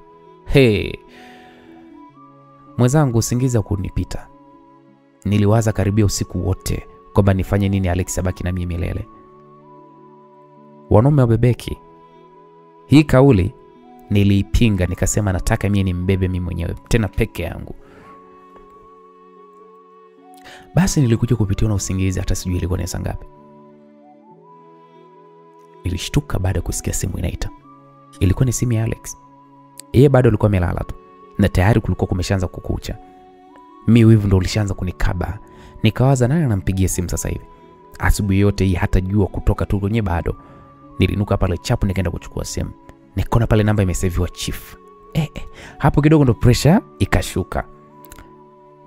Speaker 2: Mwenzangu, usingizi kunipita. Niliwaza karibia usiku wote kwamba nifanye nini Alex abaki na mimi milele. Wanaume wabebeki. Hii kauli niliipinga, nikasema nataka mimi nimbebe mimi mwenyewe, tena peke yangu. Basi nilikuja kupitiwa na usingizi, hata sijui ilikuwa ni saa ngapi. Nilishtuka baada ya kusikia simu inaita. Ilikuwa ni simu ya Alex. Yeye bado alikuwa amelala tu, na tayari kulikuwa kumeshaanza kukucha. Mimi wivu ndo ulishaanza kunikaba. Nikawaza nani anampigia simu sasa hivi. Asubuhi yote hii hata jua kutoka tu kwenye bado. Nilinuka pale chapu, nikaenda kuchukua simu. Nikaona pale namba imeseviwa Chief. Hapo kidogo ndo pressure ikashuka.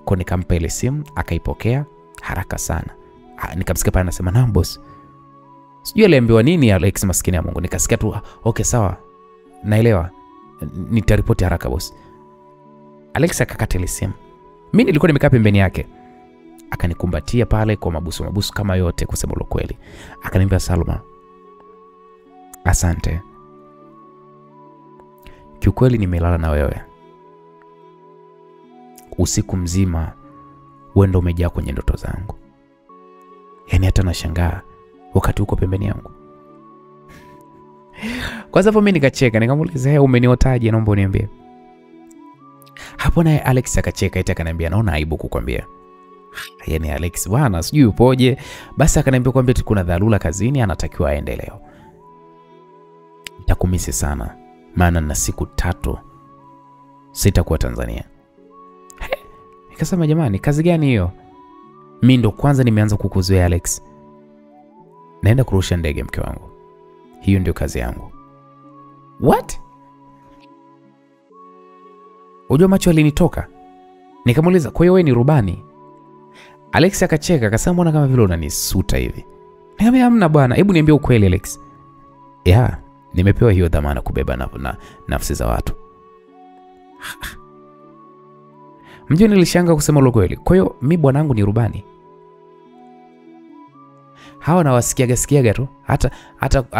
Speaker 2: Kwa nikampa ile simu, akaipokea haraka sana. Nikamsikia pale anasema, "Na boss." Sijui aliambiwa nini Alex, maskini ya Mungu. Nikasikia tu, "Okay sawa. Naelewa. Nitaripoti haraka boss." Alex akakata ile simu. Mimi nilikuwa nimekaa pembeni yake. Akanikumbatia pale kwa mabusu kama yote, kusema kweli. Akaniambia, "Salma, asante. Kiukweli nimelala na wewe usiku mzima, wewe ndo umejaa kwenye ndoto zangu. Yaani hata nashangaa wakati uko pembeni yangu." Kwa sababu mimi nikacheka, nikamuuliza, "Umeniotaje? Naomba uniambie." Hapo naye Alex akacheka, eti akaniambia, "Naona aibu kukwambia." Yaani Alex bwana, sijui upoje. Basi akaniambia kwamba kuna dharura kazini, anatakiwa aende leo. Nitakumisi sana, maana na siku 3 sitakuwa Tanzania. Nikasema, jamani, kazi gani hiyo? Mimi ndo kwanza nimeanza kukuzoea Alex. Naenda kurusha ndege, mke wangu. Hiyo ndio kazi yangu. What? Unajua macho alinitoka. Nikamuuliza, "Kwa hiyo wewe ni rubani?" Alex akacheka, akasema, "Mbona kama vile unanisuta hivi?" Nikamwambia, "Hamna bwana, hebu niambie ukweli Alex." Nimepewa hiyo dhamana kubeba na nafsi za watu. Mjua nilishanga kusema ukweli. "Kwa hiyo mimi bwanangu ni rubani?" Hawa na wasikiaga tu. Hata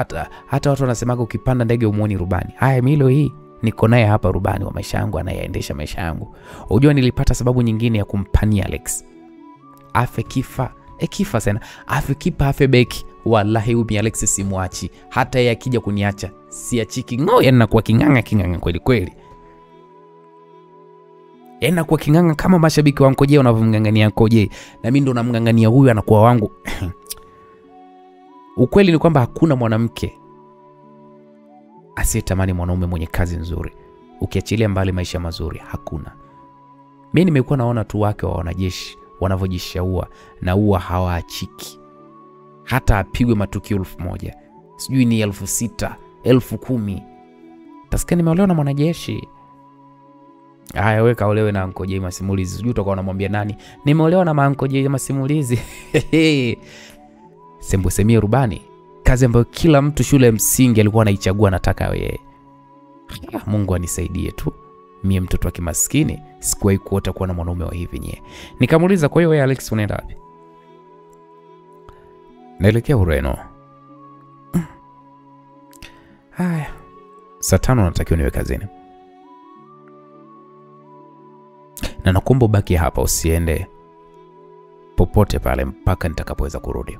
Speaker 2: watu wanasemaga ukipanda ndege umuoni rubani. Haya, milo hii niko naye hapa, rubani wa maisha yangu, anayeendesha maisha yangu. Unajua nilipata sababu nyingine ya kumpania Alex. Afe kifa, kifa sana. Afe kipa, afe beki. Wallahi huyu Alex simwachi. Hata yeye akija kuniacha siachiki. Yaani nakuwa kinganga kweli kweli. Yaani nakuwa kinganga kama mashabiki wa Nkoje wanavyomngangania Nkoje, na mimi ndo namngangania huyu, anakuwa wangu. Ukweli ni kwamba hakuna mwanamke asiyetamani mwanaume mwenye kazi nzuri, ukiachilia mbali maisha mazuri, hakuna. Mimi nimekuwa naona tu wake wa wanajeshi wanavyojishaua na huwa hawaachiki. hata apigwe matukio 1000, sijui ni 6000, 10,000. Tasikia nimeolewa na mwanajeshi. Haya, wewe kaolewe na Uncle J Masimulizi. Sijui utakuwa unamwambia nani? Nimeolewa na Uncle J Masimulizi. Sembusemie rubani, kazi ambayo kila mtu shule ya msingi alikuwa anaichagua anataka yeye. Mungu anisaidie tu. Mie mtoto wa kimaskini sikuwahi kuota kuwa na mwanaume wa hivi nye. Nikamuuliza, kwa hiyo wewe Alex unaenda wapi? Naelekea Ureno. Haya, saa 5 natakiwa niwe kazini. Na nakuomba ubaki hapa, usiende popote pale mpaka nitakapoweza kurudi.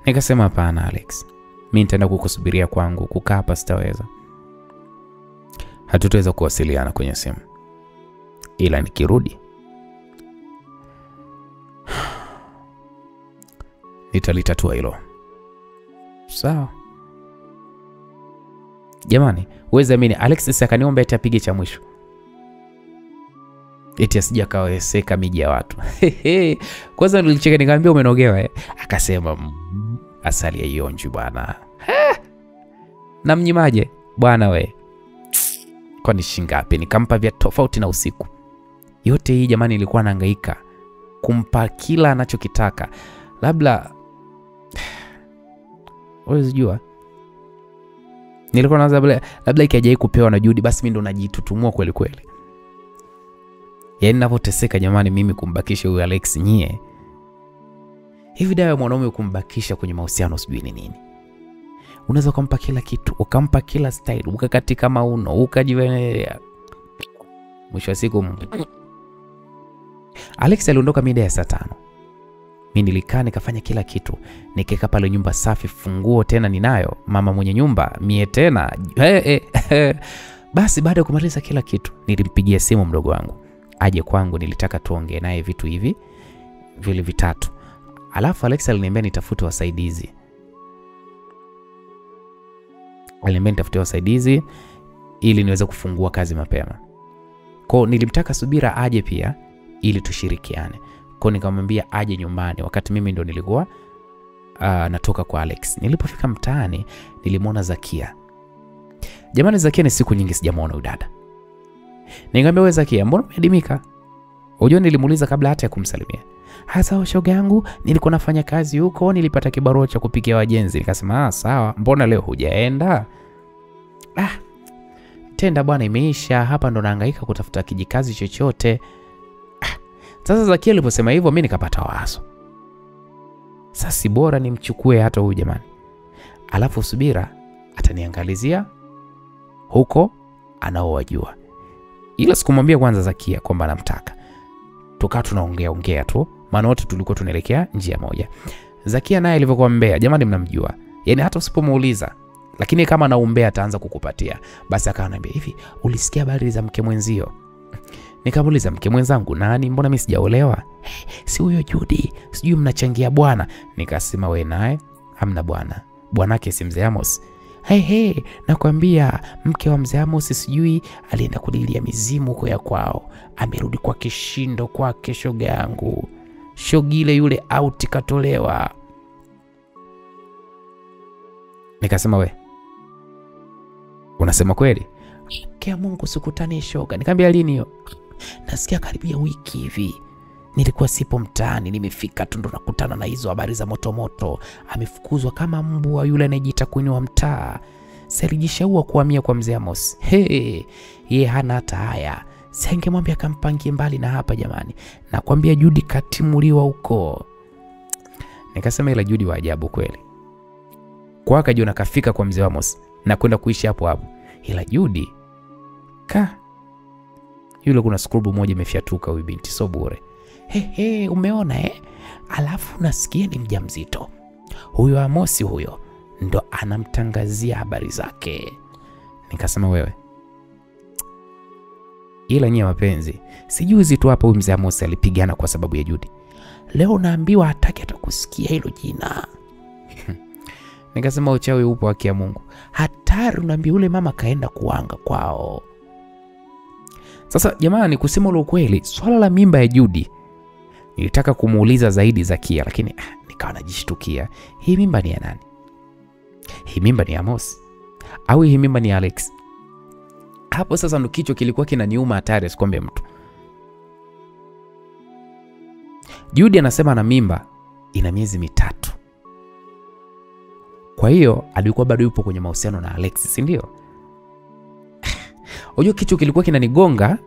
Speaker 2: Nikasema hapana Alex, mimi nitaenda kukusubiria kwangu, kukaa hapa sitaweza. Hatutaweza kuwasiliana kwenye simu, ila nikirudi nitalitatua hilo. Sawa. Jamani, uweze amini Alex sasa akaniomba eti apige cha mwisho. Eti asija kaweseka miji ya watu. Kwanza nilicheka nikamwambia umenogewa Akasema asali ya ionju bwana. Na mnyimaje bwana we? Kwa ni shingapi? Nikampa vya tofauti na usiku. Yote hii jamani nilikuwa nahangaika kumpa kila anachokitaka. Labda unajua nilikuwa naanza labda ikijai kupewa na Judy basi mimi ndo najitutumua kweli kweli. Yaani ninapoteseka jamani mimi kumbakisha huyu Alex nyie. Hivi dawa mwanaume kumbakisha kwenye mahusiano sijui ni nini. Unaweza kumpa kila kitu, ukampa kila style, ukakatika mauno, ukajivenea. Mwisho wa siku Alex aliondoka mida ya saa 5. Mimi nilikaa nikafanya kila kitu. Nikeka pale nyumba safi, funguo tena ninayo, mama mwenye nyumba, mie tena. Basi baada ya kumaliza kila kitu, nilimpigia simu mdogo wangu aje kwangu, nilitaka tuongee naye vitu hivi vile vitatu. Alafu Alex aliniambia nitafute wasaidizi. Aliniambia nitafute wasaidizi ili niweze kufungua kazi mapema. Kwa nilimtaka Subira aje pia ili tushirikiane. Kwa nikamwambia aje nyumbani wakati mimi ndo nilikuwa natoka kwa Alex. Nilipofika mtaani nilimwona Zakia. Jamani Zakia ni siku nyingi sijamuona huyu dada. Nikamwambia wewe Zakia, mbona umeadimika? Unajua nilimuuliza kabla hata ya kumsalimia. Hasa shoga yangu nilikuwa nafanya kazi huko, nilipata kibarua cha kupikia wajenzi. Nikasema sawa, mbona leo hujaenda? Tenda bwana imeisha, hapa ndo nahangaika kutafuta kijikazi chochote. Sasa Zakia aliposema hivyo mimi nikapata wazo. Sasa bora nimchukue hata huyu jamani. Alafu Subira ataniangalizia huko anaowajua. Ila sikumwambia kwanza Zakia kwamba namtaka. Tukaa tunaongea tu, maana wote tulikuwa tunaelekea njia moja. Zakia naye alivyokuwa mbea, jamani mnamjua. Yaani hata usipomuuliza, lakini kama anaumbea ataanza kukupatia. Basi akaniambia hivi, ulisikia habari za mke mwenzio? Nikamuuliza mke mwenzangu nani? Mbona mimi sijaolewa? Si huyo Judy, sijui mnachangia bwana. Nikasema wewe naye hamna bwana. Bwanake si mzee Amos. Nakwambia mke wa mzee Amos sijui alienda kulilia mizimu kwa kwao. Amerudi kwa kishindo kwake shoga yangu. Shogile yule out katolewa. Nikasema we unasema kweli? Kia Mungu sikutani shoga. Nikamwambia lini hiyo? Nasikia karibia wiki hivi. Nilikuwa sipo mtaani, nimefika tu ndo nakutana na hizo habari za moto. Amefukuzwa kama mbwa yule anayejiita kuinua mtaa. Salijishaua kuhamia kwa mzee Amos. Yeye hana hata haya. Singemwambia kampangie mbali na hapa jamani. Nakwambia Judy katimuliwa huko. Nikasema ila Judy wa ajabu kweli. Kwa akajiona kafika kwa mzee Amos na kwenda kuishi hapo hapo. Ila Judy yule kuna skrubu moja imefyatuka huyu binti so bure. Umeona Alafu nasikia ni mjamzito. Huyo Amos huyo ndo anamtangazia habari zake. Nikasema wewe. Ila nyie mapenzi, sijuzi tu hapa huyu mzee Amos alipigana kwa sababu ya Judy. Leo naambiwa hataki hata kusikia hilo jina. Nikasema uchawi upo haki ya Mungu. Hatari unaambia yule mama kaenda kuanga kwao. Sasa jamani kusema ule ukweli, swala la mimba ya Judy nilitaka kumuuliza zaidi Zakia lakini
Speaker 1: Nikawa najishtukia, hii mimba ni ya nani? Hii mimba ni ya Amos au hii mimba ni ya Alex? Hapo sasa ndo kichwa kilikuwa kinaniuma hatari sikwambie mtu. Judy anasema ana mimba ina miezi 3. Kwa hiyo alikuwa bado yupo kwenye mahusiano na Alex, si ndio? Unajua kichwa kilikuwa kinanigonga.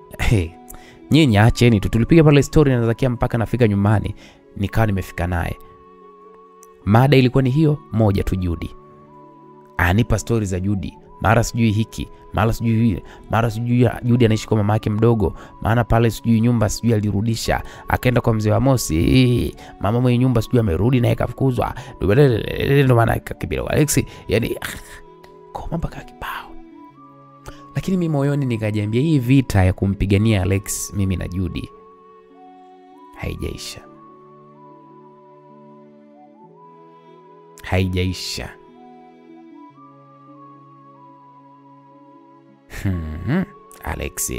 Speaker 1: Nyinyi acheni tu, tulipiga pale story na Zakia mpaka nafika nyumbani nikawa nimefika naye. Mada ilikuwa ni hiyo moja tu, Judy. Anipa stories za Judy. Mara sijui hiki, mara sijui hili, mara sijui Judy anaishi kwa mama yake mdogo, maana pale sijui nyumba sijui alirudisha, akaenda kwa mzee wa Mosi, mama mwenye nyumba sijui amerudi na ikafukuzwa. Ndio maana akakibia Alex, yani kwa mambo kibao. Lakini mimi moyoni nikajiambia hii vita ya kumpigania Alex mimi na Judy haijaisha. Haijaisha. Alex,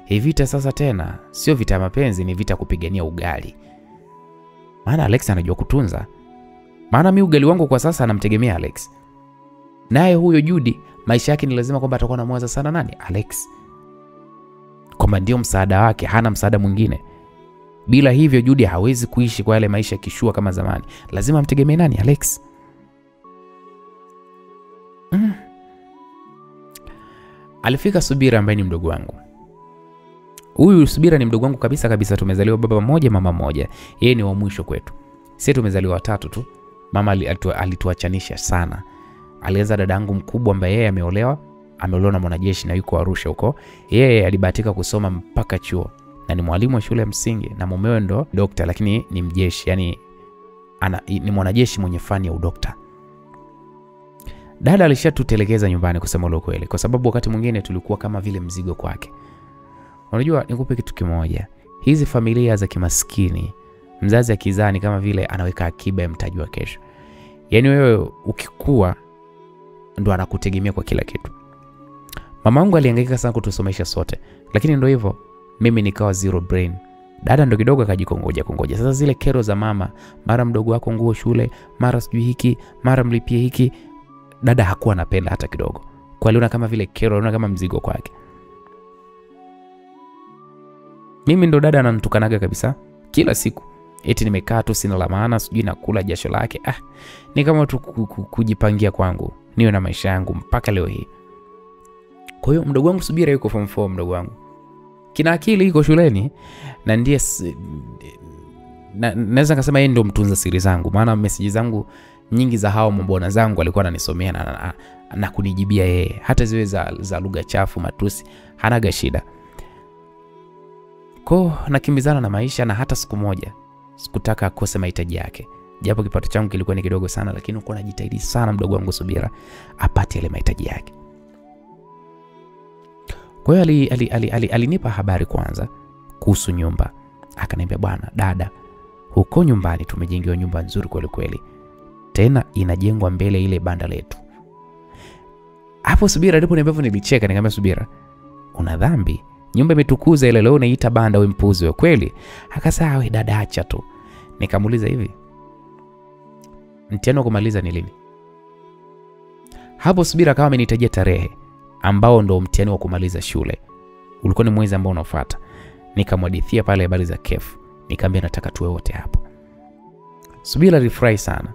Speaker 1: hii vita sasa tena sio vita ya mapenzi, ni vita kupigania ugali. Maana Alex anajua kutunza. Maana mimi ugali wangu kwa sasa anamtegemea Alex. Naye huyo Judy maisha yake ni lazima kwamba atakuwa anamwaza sana nani? Alex. Kwamba ndio msaada wake, hana msaada mwingine. Bila hivyo Judy hawezi kuishi kwa yale maisha kishua kama zamani. Lazima amtegemee nani? Alex. Alifika Subira ambaye ni mdogo wangu. Huyu Subira ni mdogo wangu kabisa, tumezaliwa baba mmoja mama mmoja. Yeye ni wa mwisho kwetu. Sisi tumezaliwa watatu tu. Mama alituachanisha sana. Alianza dadangu mkubwa ambaye yeye ameolewa na mwanajeshi na yuko Arusha huko. Yeye alibahatika kusoma mpaka chuo na ni mwalimu wa shule ya msingi, na mumewe ndo daktari lakini ni mjeshi, yani ni mwanajeshi mwenye fani ya udokta. Dada alishatutelekeza nyumbani kusema leo kweli, kwa sababu wakati mwingine tulikuwa kama vile mzigo kwake. Unajua nikupe kitu kimoja, hizi familia za kimaskini, mzazi akizani kama vile anaweka akiba ya mtaji wa kesho. Yani wewe ukikua ndo anakutegemea kwa kila kitu. Mama yangu alihangaika sana kutusomesha sote, lakini ndo hivyo mimi nikawa zero brain. Dada ndo kidogo akajikongoja. Sasa zile kero za mama, mara mdogo wako nguo shule, mara sijui hiki, mara mlipie hiki, dada hakuwa anapenda hata kidogo. Kwa aliona kama vile kero, aliona kama mzigo kwake. Mimi ndo dada ananitukanaga kabisa kila siku. Eti nimekaa tu sina la maana, sijui nakula jasho lake. Ni kama tu kujipangia kwangu niwe na maisha yangu mpaka leo hii. Kwa hiyo mdogo wangu Subira yuko form 4, mdogo wangu kina akili, yuko shuleni na ndiye naweza kusema yeye ndo mtunza siri zangu. Maana message zangu nyingi za hao mbona zangu alikuwa ananisomea na kunijibia yeye, hata ziwe za lugha chafu, matusi, hanaga shida. Nakimbizana na maisha, na hata siku moja sikutaka akose mahitaji yake. Japo kipato changu kilikuwa ni kidogo sana, lakini nilikuwa najitahidi sana mdogo wangu Subira apate ile mahitaji yake. Kwa hiyo alinipa habari kwanza kuhusu nyumba. Akaniambia, bwana dada, huko nyumbani tumejengewa nyumba nzuri kweli kweli. Tena inajengwa mbele ile banda letu. Hapo Subira ndipo nilicheka, nikamwambia Subira, una dhambi. Nyumba imetukuza ile, leo unaita banda wewe mpuzi wewe kweli? Akasema wewe dada acha tu. Nikamuuliza hivi, mtihani wa kumaliza ni lini? Hapo Subira kama amenitajia tarehe ambao ndo mtihani wa kumaliza shule. Ulikuwa ni mwezi ambao unafuata. Nikamwadithia pale habari za kefu. Nikamwambia nataka tuwe wote hapo. Subira alifurahi sana.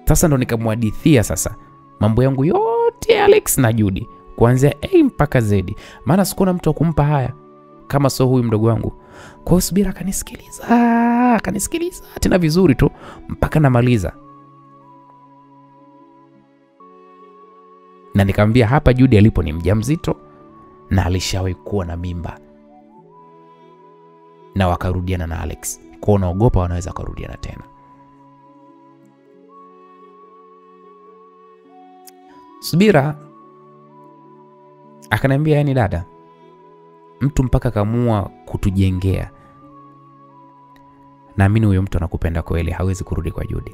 Speaker 1: Sasa ndo nikamwadithia sasa mambo yangu yote Alex na Judy, kuanzia A mpaka Z. Maana sikuona mtu kumpa haya kama sio huyu mdogo wangu. Kwa hiyo Subira akanisikiliza tena vizuri tu mpaka namaliza. Na nikamwambia hapa Judy alipo ni mjamzito na alishawahi kuwa na mimba. Na wakarudiana na Alex. Kwa naogopa wanaweza kurudiana tena. Subira akaniambia, yani dada, mtu mpaka kamua kutujengea, naamini huyo mtu anakupenda kweli, hawezi kurudi kwa Judy.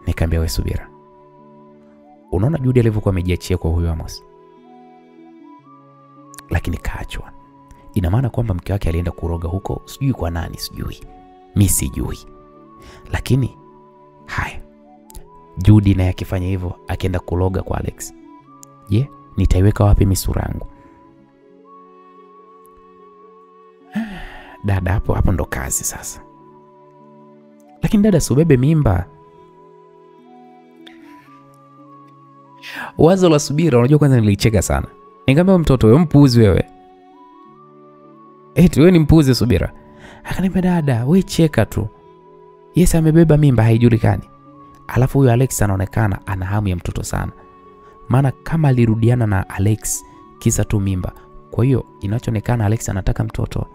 Speaker 1: Nikamwambia, wewe Subira, unaona Judy alivyokuwa amejiachia kwa huyo Amos, lakini kaachwa. Ina maana kwamba mke wake alienda kuroga huko, sijui kwa nani, sijui. mi sijui. Lakini haya, Judy naye akifanya hivyo, akienda kuloga kwa Alex. Je, nitaiweka wapi misura yangu? Dada hapo ndo kazi sasa. Lakini dada, subebe mimba. Wazo la Subira, unajua kwanza nilicheka sana. Nikamwambia mtoto, wewe mpuzi wewe. Eti wewe ni mpuzi Subira. Akaniambia dada, wewe cheka tu. Yes, amebeba mimba haijulikani. Alafu huyo Alex anaonekana ana hamu ya mtoto sana. Maana kama alirudiana na Alex kisa tu mimba. Kwa hiyo inachoonekana Alex anataka mtoto.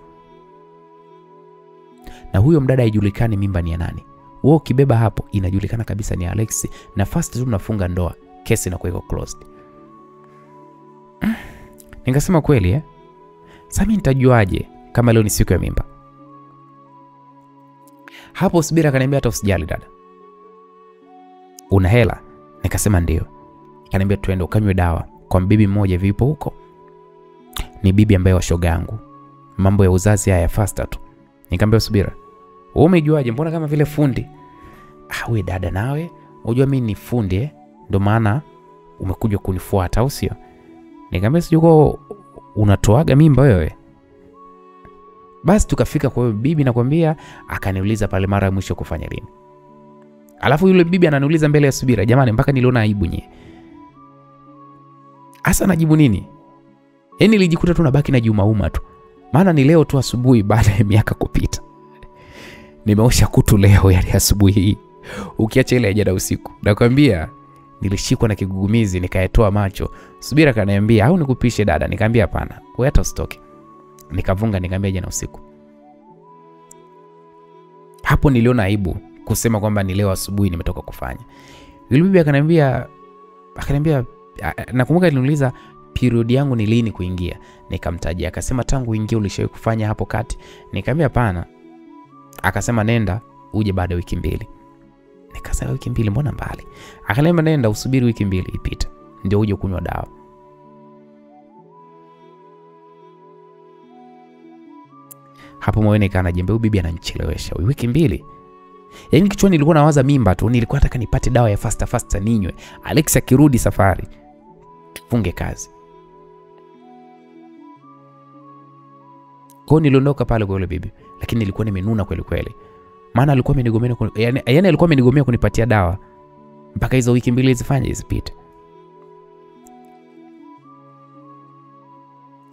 Speaker 1: Na huyo mdada haijulikani mimba ni ya nani. Wewe ukibeba hapo inajulikana kabisa ni Alex, na fast tu tunafunga ndoa. Kesi inakuwa iko closed. Nikasema kweli Sasa mimi nitajuaje kama leo ni siku ya mimba? Hapo Subira akaniambia hata usijali dada. Una hela? Nikasema ndio. Akaniambia tuende ukanywe dawa kwa bibi mmoja vipo huko. Ni bibi ambaye wa shoga yangu. Mambo ya uzazi haya faster tu. Nikamwambia Subira, wewe umejuaje? Mbona kama vile fundi? Wewe dada nawe, unajua mimi ni fundi ndio maana umekuja kunifuata au sio? Nikamwambia sijui unatoaga mimba wewe. Basi tukafika kwa bibi nakwambia, akaniuliza pale mara ya mwisho kufanya lini. Alafu yule bibi ananiuliza mbele ya Subira, jamani mpaka niliona aibu nye. Asa najibu nini? Nilijikuta tu nabaki na jumauma tu. Maana ni leo tu asubuhi baada ya miaka kupita. Nimeosha kutu leo asubuhi hii. Ukiacha ile ya jana usiku. Nakwambia nilishikwa na kigugumizi nikayatoa macho. Subira kaniambia, au nikupishe dada? Nikamwambia hapana. Wewe hata usitoke. Nikavunga nikamwambia jana usiku. Hapo niliona aibu kusema kwamba ni leo asubuhi nimetoka kufanya. Yule bibi akaniambia nakumbuka aliniuliza period yangu ni lini kuingia. Nikamtajia, akasema tangu uingie ulishawahi kufanya hapo kati. Nikamwambia hapana. Akasema nenda uje baada ya wiki 2. Nikasema wiki 2 mbona mbali? Akaniambia nenda usubiri wiki 2 ipite ndio uje kunywa dawa. Hapo moyoni kana jembe bibi ananichelewesha wiki 2. Yaani kichwani nilikuwa nawaza mimba tu, nilikuwa nataka nipate dawa ya faster ninywe. Alex akirudi safari funge kazi. Kwa niliondoka pale kwa yule bibi, lakini nilikuwa nimenuna kweli kweli. Maana alikuwa amenigomea yani alikuwa amenigomea kunipatia dawa mpaka hizo wiki 2 zifanye zipite.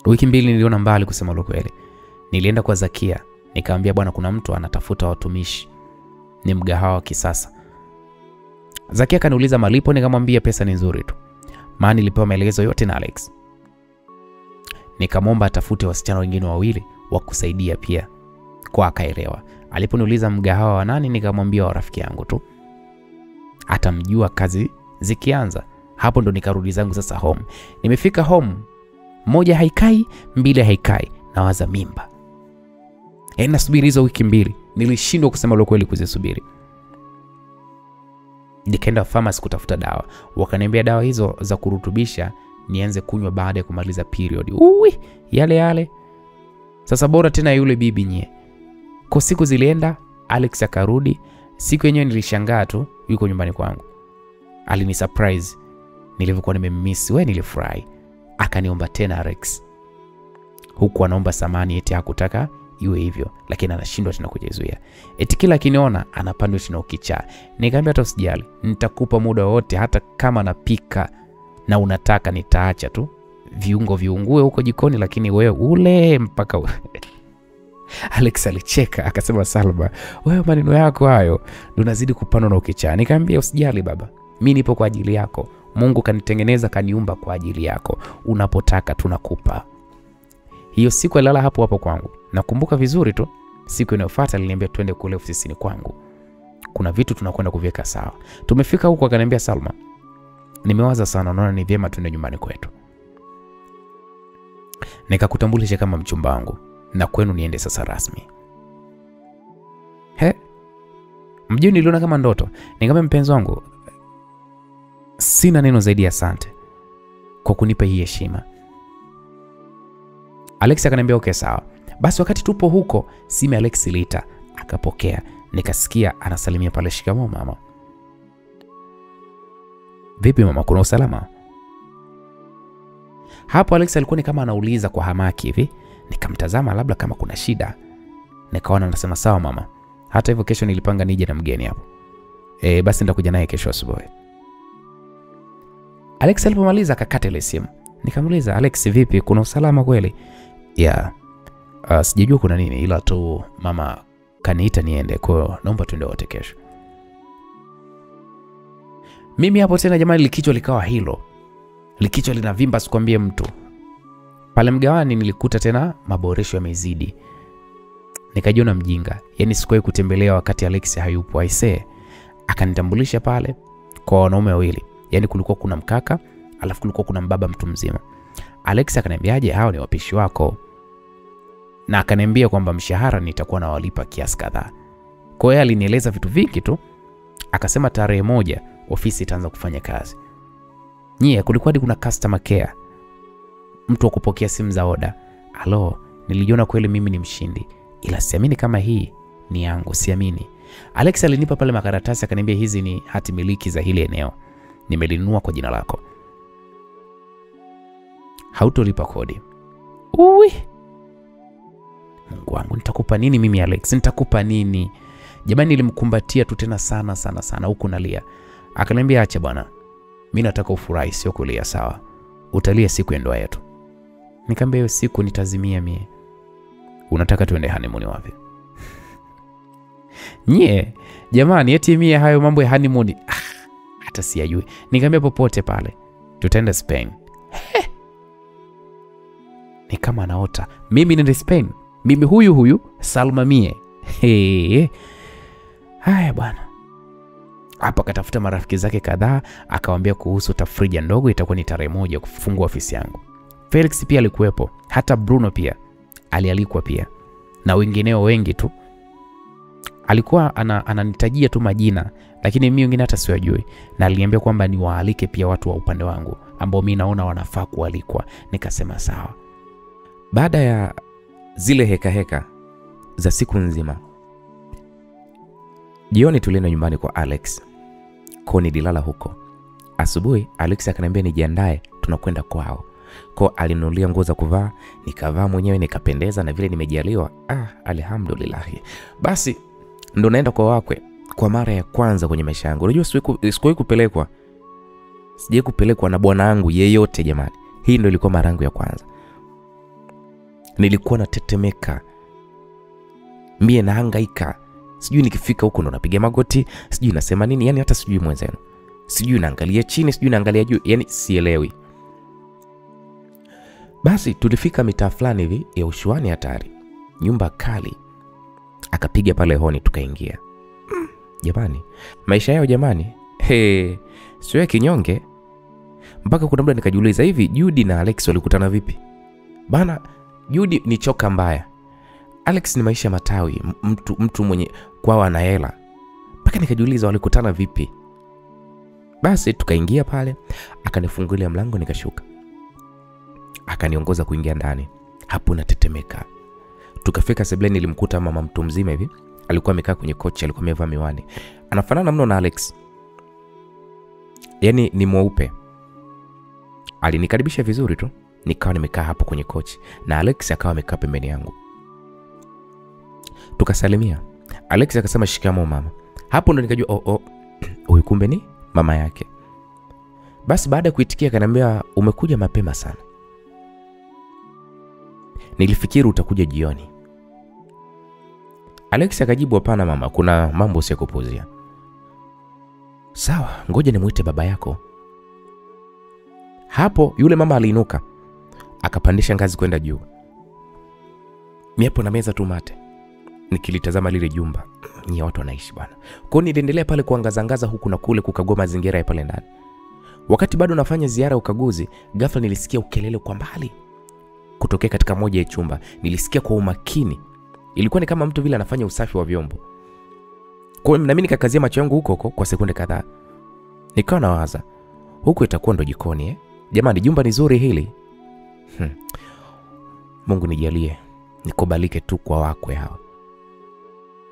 Speaker 1: Wiki 2 niliona mbali kusema lo kweli. Nilienda kwa Zakia, nikamwambia bwana kuna mtu anatafuta watumishi. Ni mgahawa wa kisasa. Zakia kaniuliza malipo, nikamwambia pesa ni nzuri tu. Maana nilipewa maelezo yote na Alex. Nikamwomba atafute wasichana wengine 2 wa kusaidia pia. Kwa akaelewa. Aliponiuliza mgahawa wa nani, nikamwambia wa rafiki yangu tu. Atamjua kazi zikianza. Hapo ndo nikarudi zangu sasa home. Nimefika home, 1 haikai, 2 haikai, nawaza mimba. Nasubiri hizo wiki 2. Nilishindwa kusema lo kweli kuzisubiri. Nikaenda pharmacy kutafuta dawa. Wakaniambia dawa hizo za kurutubisha nianze kunywa baada ya kumaliza period. Yale. Sasa bora tena yule bibi nye. Kwa siku zilienda, Alex akarudi. Siku yenyewe nilishangaa tu yuko nyumbani kwangu. Alini surprise. Nilivyokuwa nimemiss, nilifurahi. Akaniomba tena Alex. Huku anaomba samani eti hakutaka iwe hivyo, lakini anashindwa tena kujizuia. Eti kila kiniona anapandwa tena ukichaa. Nikamwambia hata usijali, nitakupa muda wote, hata kama napika na unataka nitaacha tu viungo viungue huko jikoni, lakini wewe ule mpaka Alex alicheka akasema, Salma, wewe maneno yako hayo unazidi kupandwa na ukichaa. Nikamwambia usijali baba, mimi nipo kwa ajili yako. Mungu kanitengeneza kaniumba kwa ajili yako. Unapotaka tunakupa. Hiyo siku alala hapo kwangu. Nakumbuka vizuri tu. Siku inayofuata aliniambia twende kule ofisini kwangu. Kuna vitu tunakwenda kuviweka sawa. Tumefika huko akaniambia, Salma, nimewaza sana, naona ni vyema twende nyumbani kwetu. Nikakutambulisha kama mchumba wangu na kwenu niende sasa rasmi. Mjini niliona kama ndoto. Nikamwambia mpenzi wangu, sina neno zaidi ya asante kwa kunipa hii heshima. Alex akaniambia okay sawa. Basi wakati tupo huko, simu Alex iliita. Akapokea. Nikasikia anasalimia pale, shikamoo mama. Vipi mama, kuna usalama? Hapo Alex alikuwa ni kama anauliza kwa hamaki hivi. Nikamtazama labda kama kuna shida. Nikaona anasema sawa mama. Hata hivyo kesho nilipanga nije na mgeni hapo. Basi nitakuja naye kesho asubuhi. Alex alipomaliza akakata ile simu. Nikamuuliza, Alex vipi, kuna usalama kweli? Sijajua kuna nini, ila tu mama kaniita niende, kwa naomba tuende wote kesho. Mimi hapo tena jamani, likichwa likawa hilo. Likichwa linavimba sikwambie mtu. Pale mgawani nilikuta tena maboresho yamezidi. Nikajiona mjinga. Yaani sikuwahi kutembelea wakati Alex hayupo. Aisee, akanitambulisha pale kwa wanaume wawili. Yaani kulikuwa kuna mkaka, alafu kulikuwa kuna mbaba mtu mzima. Alex akaniambiaje, hao ni wapishi wako. Na akaniambia kwamba mshahara nitakuwa na walipa kiasi kadhaa. Kwa hiyo alinieleza vitu vingi tu. Akasema tarehe 1 ofisi itaanza kufanya kazi. Kulikuwa hadi kuna customer care. Mtu wa kupokea simu za oda. Halo, nilijiona kweli mimi ni mshindi. Ila siamini kama hii ni yangu, siamini. Alex alinipa pale makaratasi akaniambia hizi ni hati miliki za hili eneo. Nimelinunua kwa jina lako. Hautolipa kodi. Mungu wangu, nitakupa nini mimi Alex? Nitakupa nini? Jamani, nilimkumbatia tu tena sana huku nalia. Akaniambia acha bwana. Mimi nataka ufurahi, sio kulia, sawa? Utalia siku ya ndoa yetu. Nikamwambia hiyo siku nitazimia mie. Unataka tuende honeymoon wapi? Jamani, eti mie hayo mambo ya honeymoon hata siyajui. Nikamwambia popote pale. Tutaenda Spain. Ni kama anaota. Mimi nende Spain. Mimi huyu Salma mie. Haya bwana. Hapa katafuta marafiki zake kadhaa, akawaambia kuhusu tafrija ndogo itakuwa ni tarehe 1 kufungua ofisi yangu. Felix pia alikuwepo, hata Bruno pia alialikwa pia, na wengineo wengi tu. Alikuwa ananitajia tu majina, lakini mimi wengine hata siwajui, na aliniambia kwamba niwaalike pia watu wa upande wangu ambao mimi naona wanafaa kualikwa. Nikasema sawa. Baada ya zile heka za siku nzima, jioni tulienda nyumbani kwa Alex. Koni dilala huko. Asubuhi Alex akaniambia nijiandae, tunakwenda kwao. Kwa alinunulia nguo za kuvaa, nikavaa mwenyewe nikapendeza na vile nimejaliwa. Alhamdulillah. Basi ndo naenda kwa wakwe kwa mara ya kwanza kwenye maisha yangu. Unajua sikuwahi kupelekwa. Sije kupelekwa na bwana wangu yeyote jamani. Hii ndo ilikuwa mara yangu ya kwanza. Nilikuwa natetemeka. Mie nahangaika. Sijui nikifika huko ndo napiga magoti, sijui nasema nini, yani hata sijui mwenzenu. Sijui naangalia chini, sijui naangalia juu, yani sielewi. Basi tulifika mitaa fulani hivi ya ushuani hatari. Nyumba kali. Akapiga pale honi tukaingia. Jamani, maisha yao jamani. Sio ya kinyonge. Mpaka kuna muda nikajiuliza hivi Judy na Alex walikutana vipi? Bana, Judy ni choka mbaya. Alex ni maisha matawi, mtu mwenye kwao ana hela. Mpaka nikajiuliza walikutana vipi? Basi tukaingia pale, akanifungulia mlango nikashuka. Akaniongoza kuingia ndani. Hapo natetemeka. Tukafika sebuleni, nilimkuta mama mtu mzima hivi. Alikuwa amekaa kwenye kochi, alikuwa amevaa miwani. Anafanana mno na Alex. Yaani ni mweupe. Alinikaribisha vizuri tu. Nikawa nimekaa hapo kwenye kochi na Alex akawa amekaa pembeni yangu. Tukasalimia. Alex akasema shikamoo mama. Hapo ndo nikajua huyu kumbe ni mama yake. Basi baada ya kuitikia akaniambia umekuja mapema sana. Nilifikiri utakuja jioni. Alex akajibu hapana mama, kuna mambo usikupuzia. Sawa, ngoja nimuite baba yako. Hapo yule mama aliinuka, akapandisha ngazi kwenda juu. Mimi hapo na meza tu mate. Nikilitazama lile jumba, ni watu wanaishi bwana. Kwa nini niliendelea pale kuangazangaza huku na kule kukagua mazingira ya pale ndani. Wakati bado nafanya ziara ukaguzi, ghafla nilisikia ukelele kwa mbali. Kutokea katika moja ya chumba, nilisikia kwa umakini. Ilikuwa ni kama mtu vile anafanya usafi wa vyombo. Kwa hiyo na mimi nikakazia macho yangu huko kwa sekunde kadhaa. Nikawa nawaza, huku itakuwa ndo jikoni Jamani, jumba ni zuri hili. Mungu nijalie nikubalike tu kwa wakwe hao.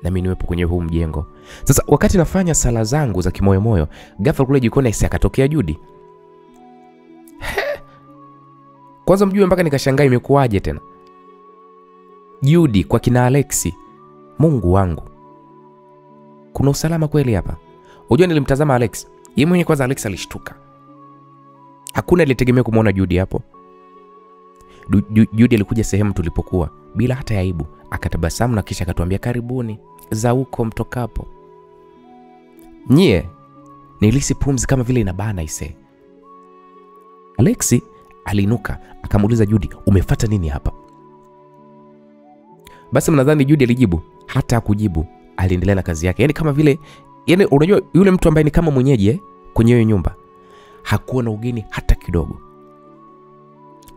Speaker 1: na mimi niwepo kwenye huu mjengo. Sasa wakati nafanya sala zangu za kimoyomoyo, ghafla kule jikoni akatokea Judy. Kwanza mjue mpaka nikashangaa imekuaje tena. Judy kwa kina Alexi. Mungu wangu. Kuna usalama kweli hapa. Unajua nilimtazama Alex. Yeye mwenyewe kwanza Alex alishtuka. Hakuna alitegemea kumuona Judy hapo. Judy alikuja sehemu tulipokuwa bila hata aibu, akatabasamu na kisha akatuambia karibuni za huko mtokapo. Nyie, nilisi pumzi kama vile inabana ise. Alexi aliinuka akamuuliza Judy, umefuata nini hapa? Basi mnadhani Judy alijibu? Hata hakujibu, aliendelea na kazi yake. Yaani kama vile, yaani unajua yule mtu ambaye ni kama mwenyeji kwenye hiyo nyumba. Hakuwa na ugeni hata kidogo.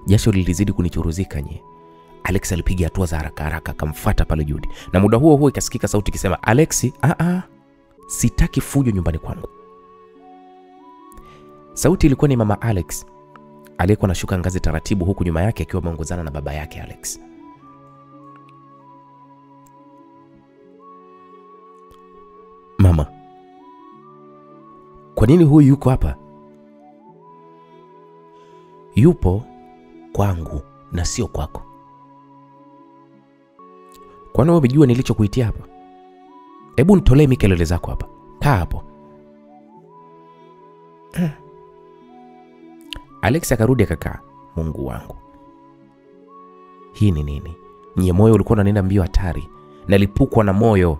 Speaker 1: Jasho lilizidi kunichuruzika nyie. Alex alipiga hatua za haraka haraka akamfuata pale Judy. Na muda huo huo ikasikika sauti ikisema, Alexi, sitaki fujo nyumbani kwangu. Sauti ilikuwa ni mama Alex. Aliyekuwa anashuka ngazi taratibu huku nyuma yake akiwa ameongozana na baba yake Alex. Mama, kwa nini huyu yuko hapa? Yupo kwangu na sio kwako. Kwani wewe umejua nilichokuitia hapa? Hebu nitolee mikelele zako hapa. Kaa hapo. Alex akarudi akakaa. Mungu wangu. Hii ni nini? Nye moyo ulikuwa unanenda mbio hatari. Nalipukwa na moyo.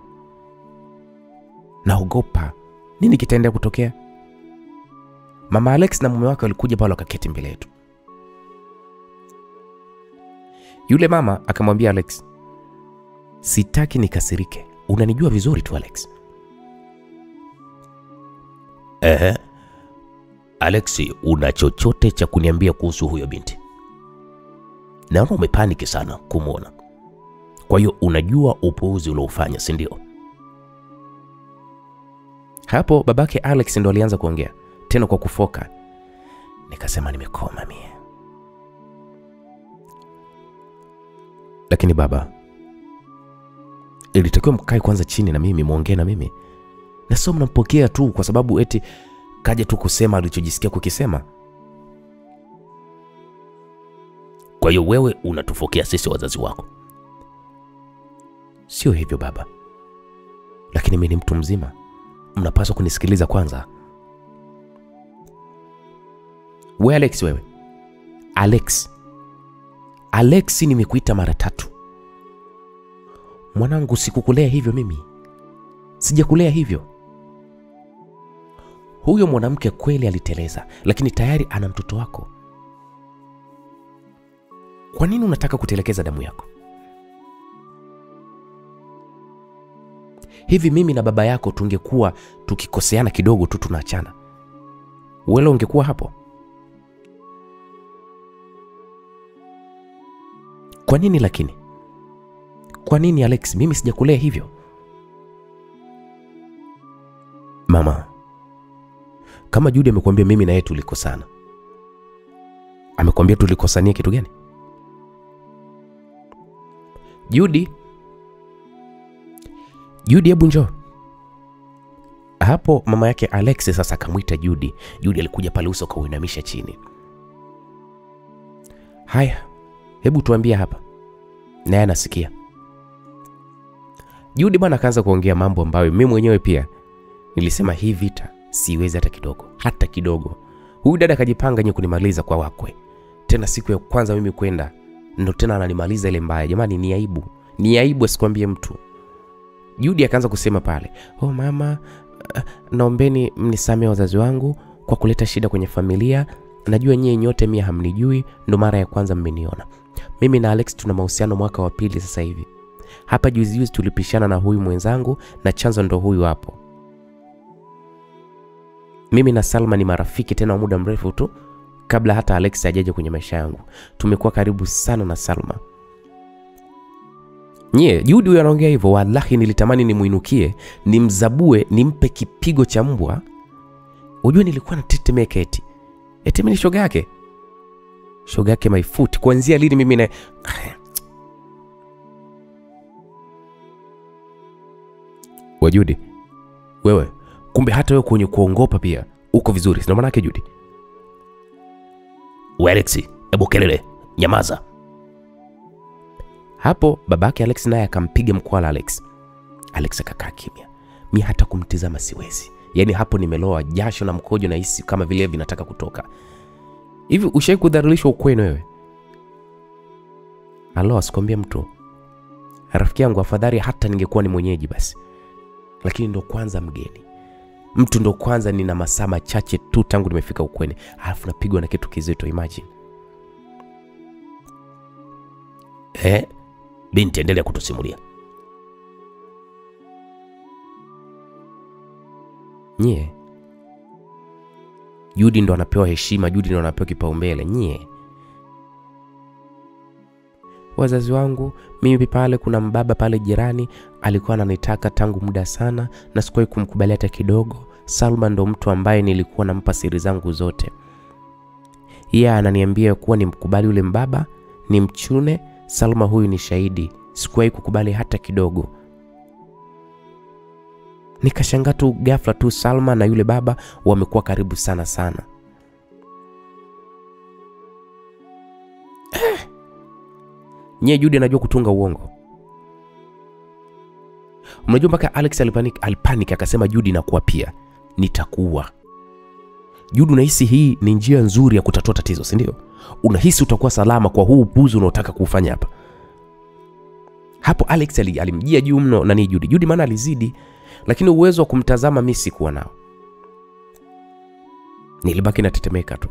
Speaker 1: Naogopa. Nini kitaendelea kutokea? Mama Alex na mume wake walikuja pale wakaketi mbele yetu. Yule mama akamwambia Alex, sitaki nikasirike. Unanijua vizuri tu Alex. Alexi, una chochote cha kuniambia kuhusu huyo binti? Naona umepaniki sana kumuona. Kwa hiyo unajua upuuzi uliofanya, si ndio? Hapo babake Alex ndo alianza kuongea, tena kwa kufoka. Nikasema nimekoma mie. Lakini baba, ilitakiwa mkae kwanza chini na mimi muongee na mimi. Na sio mnampokea tu kwa sababu eti kaja tu kusema alichojisikia kukisema. Kwa hiyo wewe unatufokea sisi wazazi wako? Sio hivyo baba. Lakini mimi ni mtu mzima. Mnapaswa kunisikiliza kwanza. Wewe Alex wewe. Alex nimekuita mara 3. Mwanangu sikukulea hivyo mimi. Sijakulea hivyo. Huyo mwanamke kweli aliteleza, lakini tayari ana mtoto wako. Kwa nini unataka kutelekeza damu yako? Hivi mimi na baba yako tungekuwa tukikoseana kidogo tu tunaachana, wewe ungekuwa hapo? Kwa nini lakini? Kwa nini Alex? Mimi sijakulea hivyo. Mama, kama Judy amekwambia mimi na yeye tulikosana, amekwambia tulikosania kitu gani? Judy, hebu njoo. Hapo mama yake Alex sasa akamuita Judy. Judy alikuja pale uso kauinamisha chini. Haya, hebu tuambie hapa. Naye anasikia. Judy bwana akaanza kuongea mambo ambayo mimi mwenyewe pia nilisema hii vita siwezi hata kidogo. Huyu dada akajipanga nye kunimaliza kwa wakwe. Tena siku ya kwanza mimi kwenda ndo tena ananimaliza ile mbaya. Jamani ni aibu asikwambie mtu. Judy akaanza kusema pale, mama, naombeni mnisamee wazazi wangu kwa kuleta shida kwenye familia. Najua nyie nyote mimi hamnijui, ndo mara ya kwanza mmeniona. Mimi na Alex tuna mahusiano mwaka wa 2 sasa hivi. Hapa juzi tulipishana na huyu mwenzangu na chanzo ndo huyu hapo. Mimi na Salma ni marafiki tena wa muda mrefu tu kabla hata Alex hajaje kwenye maisha yangu. Tumekuwa karibu sana na Salma. Judy huyo anaongea hivyo, wallahi nilitamani nimuinukie, nimzabue, nimpe kipigo cha mbwa. Unajua nilikuwa natetemeka eti mimi ni shoga yake. Shoga yake my foot. Kuanzia lini mimi na Kwa Judy, wewe kumbe hata wewe kwenye kuongopa pia uko vizuri. Sina maana yake Judy. Wewe Alex, hebu kelele, nyamaza. Hapo babake Alex naye akampiga mkwala Alex. Alex akakaa kimya. Mimi hata kumtizama siwezi. Yaani hapo nimeloa jasho na mkojo na hisi kama vile vinataka kutoka. Hivi ushawahi kudhalilishwa ukwenu wewe? Alo, asikwambie mtu. Rafiki yangu, afadhali hata ningekuwa ni mwenyeji basi. Lakini ndo kwanza mgeni. Mtu ndo kwanza, nina masaa machache tu tangu nimefika ukweni. Alafu napigwa na kitu kizito, imagine. Binti, endelea kutusimulia. Nyie, Judy ndo anapewa heshima, Judy ndo anapewa kipaumbele. Nyie, wazazi wangu, mimi pale kuna mbaba pale jirani alikuwa ananitaka tangu muda sana na sikuwahi kumkubali hata kidogo. Salma ndo mtu ambaye nilikuwa nampa siri zangu zote. Yeye ananiambia kuwa nimkubali yule mbaba, nimchune. Salma huyu ni shahidi, sikuwahi kukubali hata kidogo. Nikashangaa tu ghafla tu Salma na yule baba wamekuwa karibu sana. Nye, Judy anajua kutunga uongo. Unajua mpaka Alex alipanic akasema, Judy nakuwa pia nitakuwa. Judy, unahisi hii ni njia nzuri ya kutatua tatizo, si ndio? Unahisi utakuwa salama kwa huu upuzi unaotaka kufanya hapa? Hapo Alex alimjia juu mno nani Judy. Judy maana alizidi, lakini uwezo wa kumtazama mimi sikuwa nao. Nilibaki natetemeka tu.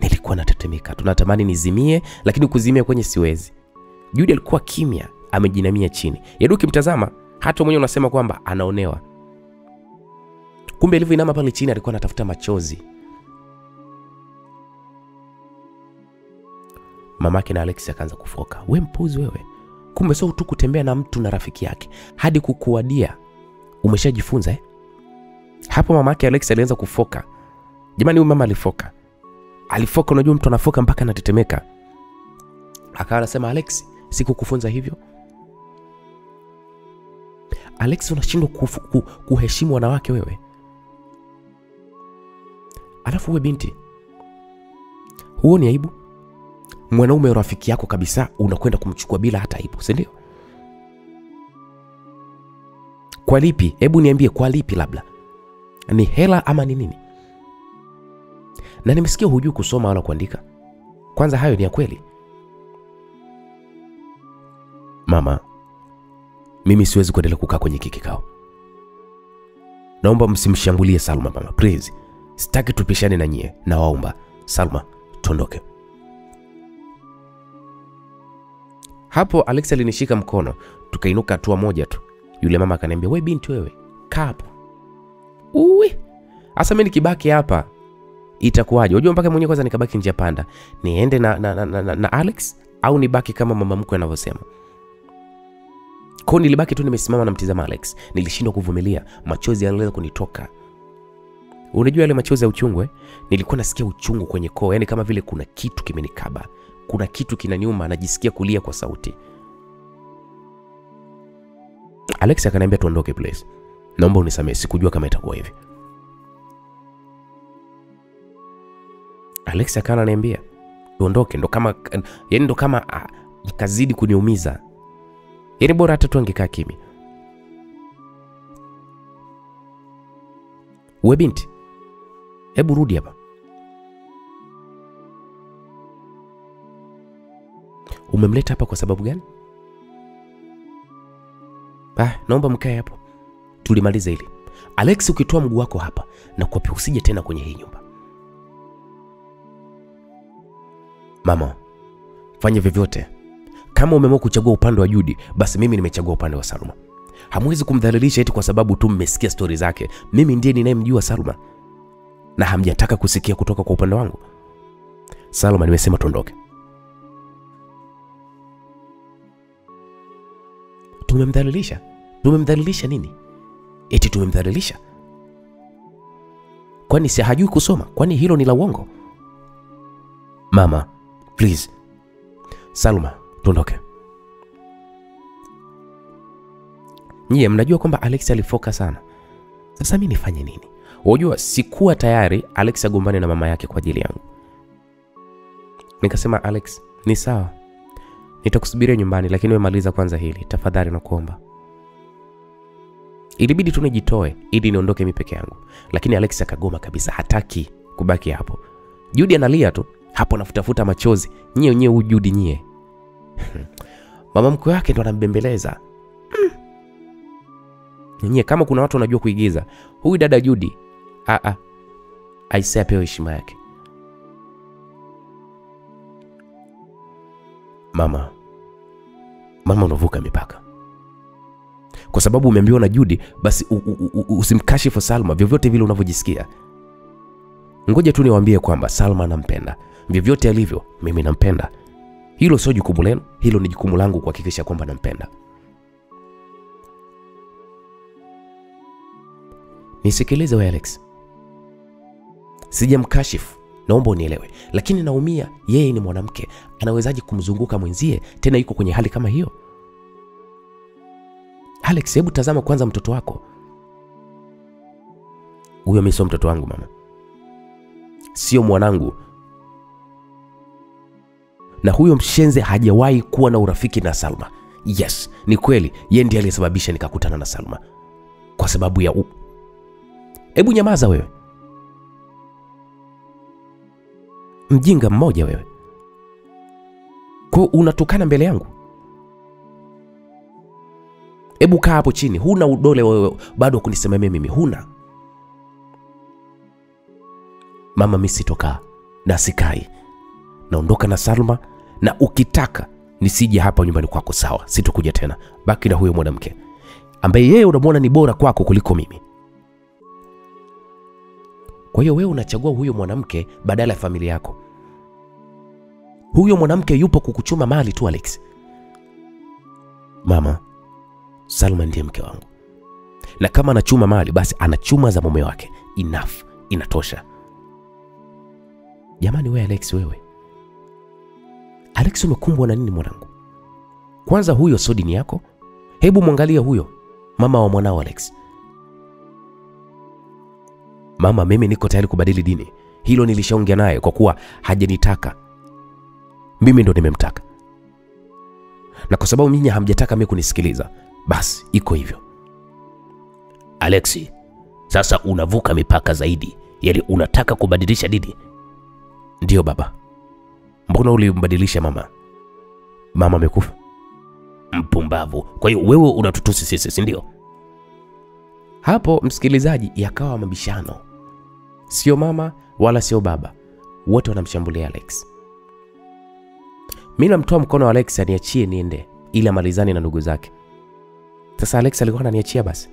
Speaker 1: Nilikuwa natetemeka tu, natamani nizimie, lakini kuzimia kwenye siwezi. Judy alikuwa kimya, amejinamia chini. Yaani ukimtazama hata mwenyewe unasema kwamba anaonewa. Kumbe alivyoinama pale chini alikuwa anatafuta machozi. Mamake na Alex akaanza kufoka. We mpuzi wewe. Kumbe sio tu kutembea na mtu na rafiki yake, hadi kukuadia umeshajifunza Hapo mamake Alex alianza kufoka. Jamani, huyu mama alifoka. Alifoka, unajua mtu anafoka mpaka anatetemeka. Akawa anasema, Alex, sikukufunza hivyo. Alex, unashindwa kuheshimu wanawake wewe. Alafu wewe binti, huoni aibu? Mwanaume rafiki yako kabisa unakwenda kumchukua bila hata aibu, si ndio? Kwa lipi? Hebu niambie, kwa lipi? Labda ni hela ama ni nini? Na nimesikia hujui kusoma wala kuandika. Kwanza hayo ni ya kweli? Mama, mimi siwezi kuendelea kukaa kwenye kikao. Naomba msimshambulie Salma mama, please. Sitaki tupishane na nyie, nawaomba. Salma, tondoke. Hapo Alex alinishika mkono, tukainuka hatua moja tu. Yule mama akaniambia, wewe binti wewe, kaa hapo. Asa mimi nikibaki hapa itakuwaje? Unajua mpaka mwenyewe kwanza nikabaki njia panda. Niende na Alex au nibaki kama mama mkwe anavyosema? Kwa nilibaki tu nimesimama na mtizama Alex. Nilishindwa kuvumilia, machozi yanaanza kunitoka. Unajua ile machozi ya uchungu Nilikuwa nasikia uchungu kwenye koo, yani kama vile kuna kitu kimenikaba. Kuna kitu kinaniuma, najisikia kulia kwa sauti. Alex akaniambia tuondoke please. Naomba unisamehe, sikujua kama itakuwa hivi. Alex akaniambia tuondoke, ndo kama ikazidi kuniumiza. Yaani bora hata tu angekaa kimya. Wewe binti, hebu rudi hapa. Umemleta hapa kwa sababu gani? Naomba mkae hapo. Tulimaliza hili. Alex, ukitoa mguu wako hapa na kuapi usije tena kwenye hii nyumba. Mama, fanya vyovyote. Kama umeamua kuchagua upande wa Judy, basi mimi nimechagua upande wa Salma. Hamwezi kumdhalilisha eti kwa sababu tu mmesikia story zake. Mimi ndiye ninayemjua Salma. Na hamjataka kusikia kutoka kwa upande wangu. Salma, nimesema tuondoke. Tumemdhalilisha? Tumemdhalilisha nini? Eti tumemdhalilisha? Kwani si hajui kusoma? Kwani hilo ni la uongo? Mama, please. Salma, tuondoke. Nyie mnajua kwamba Alex alifoka sana. Sasa mimi nifanye nini? Unajua sikuwa tayari Alex agombane na mama yake kwa ajili yangu. Nikasema Alex, ni sawa. Nitakusubiria nyumbani lakini wewe maliza kwanza hili, tafadhali nakuomba. Ilibidi tu nijitoe ili niondoke mimi peke yangu. Lakini Alex akagoma kabisa, hataki kubaki hapo. Judy analia tu, hapo anafutafuta machozi. Nyie huyu Judy nyie. Mama mkwe wake ndo anambembeleza. Nyie kama kuna watu wanajua kuigiza, huyu dada Judy, aisee apewe heshima yake. Mama unavuka mipaka. Kwa sababu umeambiwa na Judy, basi usimkashifu Salma vyovyote vile unavyojisikia. Ngoja tu niwaambie kwamba Salma anampenda. Vyovyote alivyo, mimi nampenda. Hilo sio jukumu lenu, hilo ni jukumu langu kuhakikisha kwamba nampenda. Nisikilize wewe Alex. Sijamkashifu, naomba unielewe. Lakini naumia, yeye ni mwanamke. Anawezaje kumzunguka mwenzie tena yuko kwenye hali kama hiyo? Alex, hebu tazama kwanza mtoto wako. Huyo mimi sio mtoto wangu mama. Sio mwanangu. Na huyo mshenze hajawahi kuwa na urafiki na Salma. Yes, ni kweli, yeye ndiye aliyesababisha nikakutana na Salma. Kwa sababu ya Hebu nyamaza wewe. Mjinga mmoja wewe. Kwa unatukana mbele yangu? Hebu kaa hapo chini. Huna udole wewe bado kunisemea mimi, huna. Mama, mimi sitokaa na sikai. Naondoka na Salma, na ukitaka nisije hapa nyumbani kwako sawa, sitokuja tena. Baki na huyo mwanamke ambaye yeye unamwona ni bora kwako kuliko mimi. Kwa hiyo wewe unachagua huyo mwanamke badala ya familia yako. Huyo mwanamke yupo kukuchuma mali tu Alex. Mama, Salma ndiye mke wangu. Na kama anachuma mali, basi anachuma za mume wake. Enough, inatosha. Jamani wewe Alex wewe. Alex umekumbwa na nini mwanangu? Kwanza huyo sio dini yako. Hebu muangalie huyo mama wa mwanao Alex. Mama, mimi niko tayari kubadili dini. Hilo nilishaongea naye kwa kuwa hajanitaka. Mimi ndo nimemtaka. Na kwa sababu mimi hamjataka mimi kunisikiliza, basi iko hivyo. Alexi, sasa unavuka mipaka zaidi. Yaani unataka kubadilisha dini? Ndio baba. Mbona ulimbadilisha mama? Mama amekufa. Mpumbavu. Kwa hiyo wewe unatutusi sisi, si ndio? Hapo msikilizaji, yakawa mabishano. Sio mama wala sio baba, wote wanamshambulia Alex. Mimi namtoa mkono wa Alex aniachie niende ili amalizane na ndugu zake. Sasa Alex alikuwa ananiachia basi.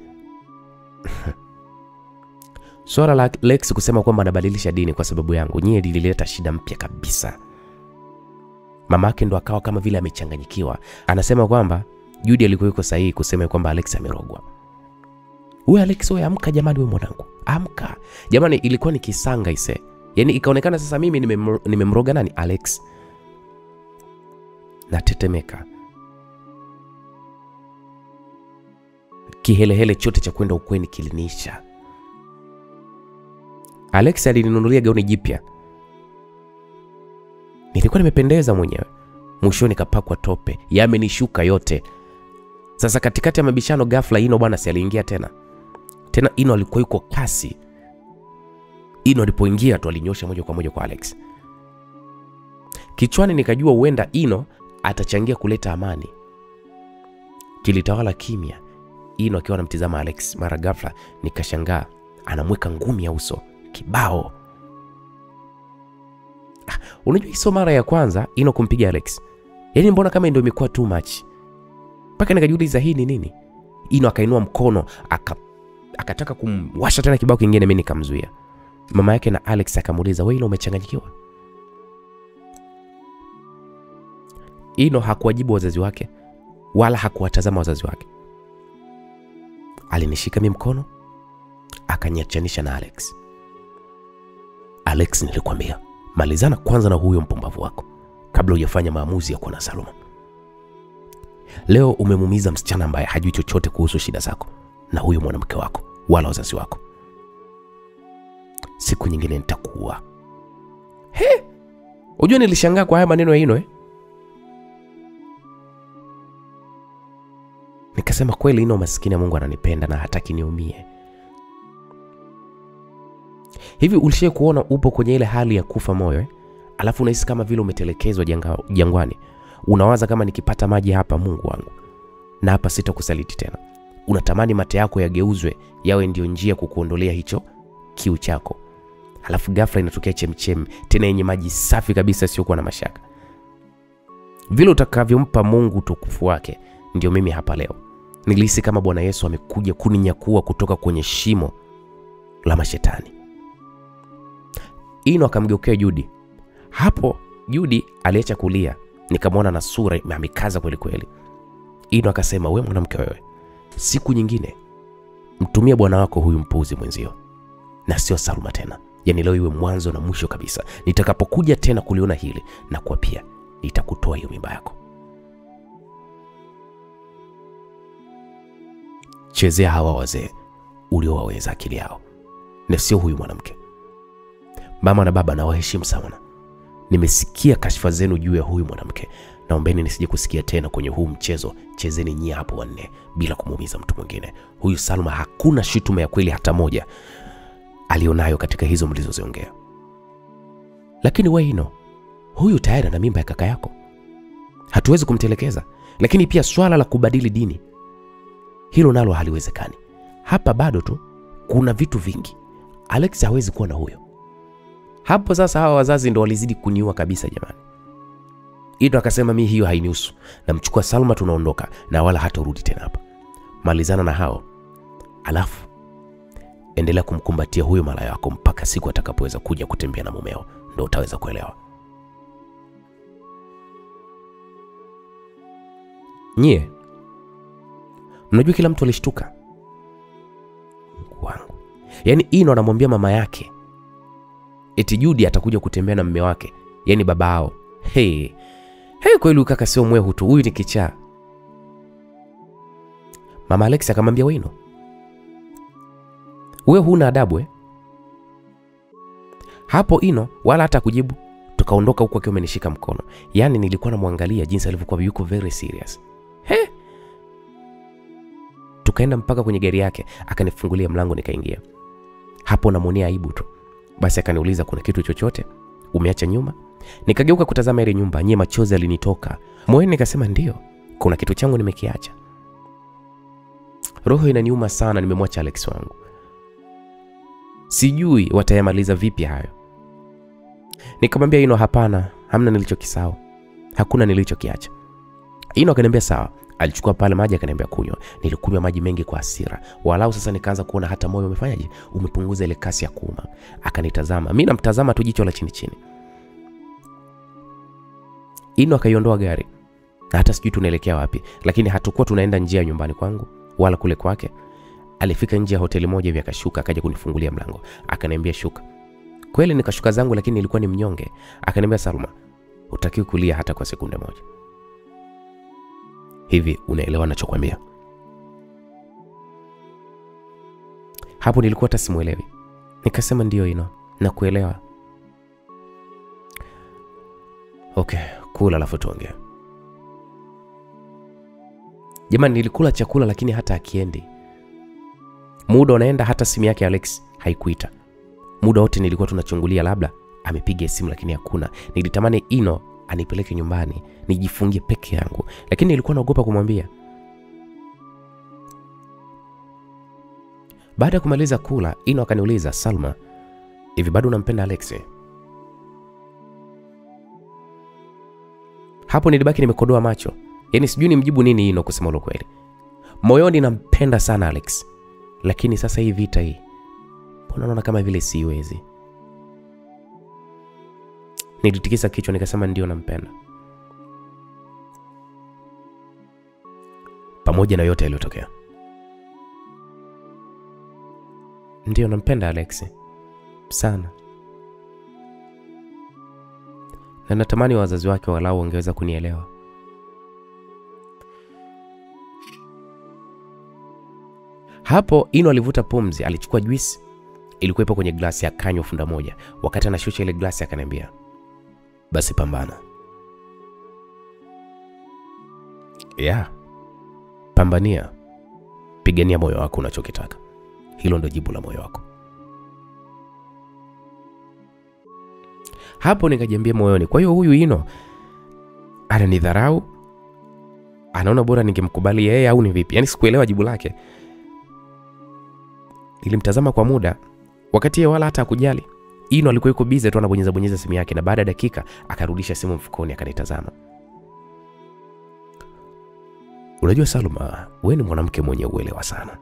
Speaker 1: Swala la Alex kusema kwamba anabadilisha dini kwa sababu yangu, nyie lilileta shida mpya kabisa. Mamake ndo akawa kama vile amechanganyikiwa. Anasema kwamba Judy alikuwa yuko sahihi kusema kwamba Alex amerogwa. Wewe Alex, wewe amka jamani, wewe mwanangu. Amka. Jamani, ilikuwa ni kisanga ise. Yaani ikaonekana sasa mimi nimemroga nani? Alex. Na tetemeka. Kihelehele chote cha kwenda ukweni kilinisha. Alex alininunulia gauni jipya. Nilikuwa nimependeza mwenyewe. Mwishoni kapakwa tope. Yamenishuka yote. Sasa katikati ya mabishano ghafla Ino bwana si aliingia tena. Tena Ino alikuwa yuko kasi. Ino alipoingia tu alinyosha moja kwa moja kwa Alex. Kichwani nikajua huenda Ino atachangia kuleta amani. Kilitawala kimya. Ino akiwa anamtizama Alex, mara ghafla nikashangaa anamweka ngumi ya uso kibao. Unajua hizo mara ya kwanza Ino kumpiga Alex. Yaani mbona kama ndio imekuwa too much. Paka nikajiuliza hii ni nini? Ino akainua mkono, akataka kumwasha tena kibao kingine, mimi nikamzuia. Mama yake na Alex akamuuliza, "Wewe Ino umechanganyikiwa?" Ino hakuwajibu wazazi wake wala hakuwatazama wazazi wake. Alinishika mimi mkono, akaniachanisha na Alex. Alex, nilikwambia, malizana kwanza na huyo mpumbavu wako kabla hujafanya maamuzi ya kuwa na Salma. Leo umemuumiza msichana ambaye hajui chochote kuhusu shida zako na huyu mwanamke wako wala wazazi wako. Siku nyingine nitakuua. Unajua nilishangaa kwa haya maneno ya Ino Nikasema kweli Ino maskini ya Mungu ananipenda na hataki niumie. Hivi ulishaye kuona upo kwenye ile hali ya kufa moyo alafu unahisi kama vile umetelekezwa jangwani. Unawaza kama nikipata maji hapa Mungu wangu na hapa sitakusaliti tena. Unatamani mate yako yageuzwe yawe ndio njia kukuondolea hicho kiu chako. Alafu ghafla inatokea chemchem tena yenye maji safi kabisa sio kuwa na mashaka. Vile utakavyompa Mungu utukufu wake ndio mimi hapa leo. Nilihisi kama Bwana Yesu amekuja kuninyakua kutoka kwenye shimo la mashetani. Ino akamgeukea Judy. Hapo Judy aliacha kulia, nikamwona na sura imekaza kweli kweli. Ino akasema, wewe mwanamke wewe, siku nyingine mtumie bwana wako huyu mpuzi mwenzio na sio Salma tena. Yaani leo iwe mwanzo na mwisho kabisa. Nitakapokuja tena kuliona hili na kwa pia nitakutoa hiyo mimba yako. Chezea hawa wazee uliowaweza akili yao na sio huyu mwanamke. Mama na baba na waheshimu sana. Nimesikia kashfa zenu juu ya huyu mwanamke. Naombeni nisije kusikia tena kwenye huu mchezo. Chezeni nyie hapo wanne bila kumuumiza mtu mwingine. Huyu Salma hakuna shutuma ya kweli hata moja alionayo katika hizo mlizoziongea. Lakini wewe Ino, huyu tayari ana mimba ya kaka yako. Hatuwezi kumtelekeza. Lakini pia swala la kubadili dini, hilo nalo haliwezekani. Hapa bado tu kuna vitu vingi. Alex hawezi kuwa na huyo. Hapo sasa hawa wazazi ndo walizidi kuniua kabisa jamani. Ino akasema mimi hiyo hainihusu. Namchukua Salma tunaondoka na wala hatarudi tena hapa. Malizana na hao. Alafu endelea kumkumbatia huyo malaya wako mpaka siku atakapoweza kuja kutembea na mumeo, ndio utaweza kuelewa. Nyie mnajua kila mtu alishtuka. Wangu. Yaani Ino anamwambia mama yake eti Judy atakuja kutembea na mume wake, yaani babao. Hey kweli kaka sio mwehu tu, huyu ni kichaa. Mama Alex akamwambia Ino, wewe huna adabu Hapo Ino wala hata kujibu. Tukaondoka huko akiwa amenishika mkono. Yaani nilikuwa namwangalia jinsi alivyokuwa yuko very serious. Tukaenda mpaka kwenye gari yake, akanifungulia mlango nikaingia. Hapo namuonea aibu tu. Basi akaniuliza kuna kitu chochote umeacha nyuma? Nikageuka kutazama ile nyumba, nyie machozi alinitoka. Moyoni nikasema ndio, kuna kitu changu nimekiacha. Roho inaniuma sana, nimemwacha Alex wangu. Sijui watayamaliza vipi hayo. Nikamwambia Ino, hapana, hamna nilichokisahau. Hakuna nilichokiacha. Ino akaniambia sawa. Alichukua pale maji akaniambia kunywa. Nilikunywa maji mengi kwa hasira. Walau sasa nikaanza kuona hata moyo umefanyaje? Umepunguza ile kasi ya kuuma. Akanitazama. Mimi namtazama tu jicho la chini chini. Ino akaiondoa gari. Na hata sijui tunaelekea wapi, lakini hatakuwa tunaenda njia nyumbani kwangu wala kule kwake. Alifika nje ya hoteli moja hivi akashuka, akaja kunifungulia mlango. Akaniambia shuka. Kweli nikashuka zangu, lakini nilikuwa ni mnyonge. Akaniambia Salma, hutakiwi kulia hata kwa sekunde moja. Hivi unaelewa ninachokuambia? Hapo nilikuwa hata simuelewi. Nikasema ndio Ino, nakuelewa. Okay, kula alafu tuongee. Jamani, nilikula chakula lakini hata akiendi. Muda unaenda, hata simu yake Alex haikuita. Muda wote nilikuwa tunachungulia labda amepiga simu, lakini hakuna. Nilitamani Ino anipeleke nyumbani nijifungie peke yangu, lakini nilikuwa naogopa kumwambia. Baada ya kumaliza kula, Ino akaniuliza, Salma, hivi bado unampenda Alex? Hapo nilibaki nimekodoa macho. Yaani sijui nimjibu nini Ino kusema lo kweli. Moyoni nampenda sana Alex, lakini sasa hii vita hii, mbona naona kama vile siwezi. Nilitikisa kichwa nikasema ndio nampenda. Pamoja na yote yaliyotokea, ndio nampenda Alex sana. Na natamani wazazi wake walau wangeweza kunielewa. Hapo Ino alivuta pumzi, alichukua juice ilikuwepo kwenye glasi ya kanywa funda moja. Wakati anashusha ile glasi akaniambia, basi pambana. Pambania. Pigania moyo wako unachokitaka. Hilo ndio jibu la moyo wako. Hapo nikajiambia moyoni, kwa hiyo huyu Ino ananidharau, anaona bora ningemkubali yeye au ni vipi? Yaani sikuelewa jibu lake. Nilimtazama kwa muda, wakati yeye wala hata hakujali. Ino alikuwa yuko busy tu anabonyeza simu yake, na baada ya dakika akarudisha simu mfukoni akanitazama. Unajua Salma, wewe ni mwanamke mwenye uelewa sana.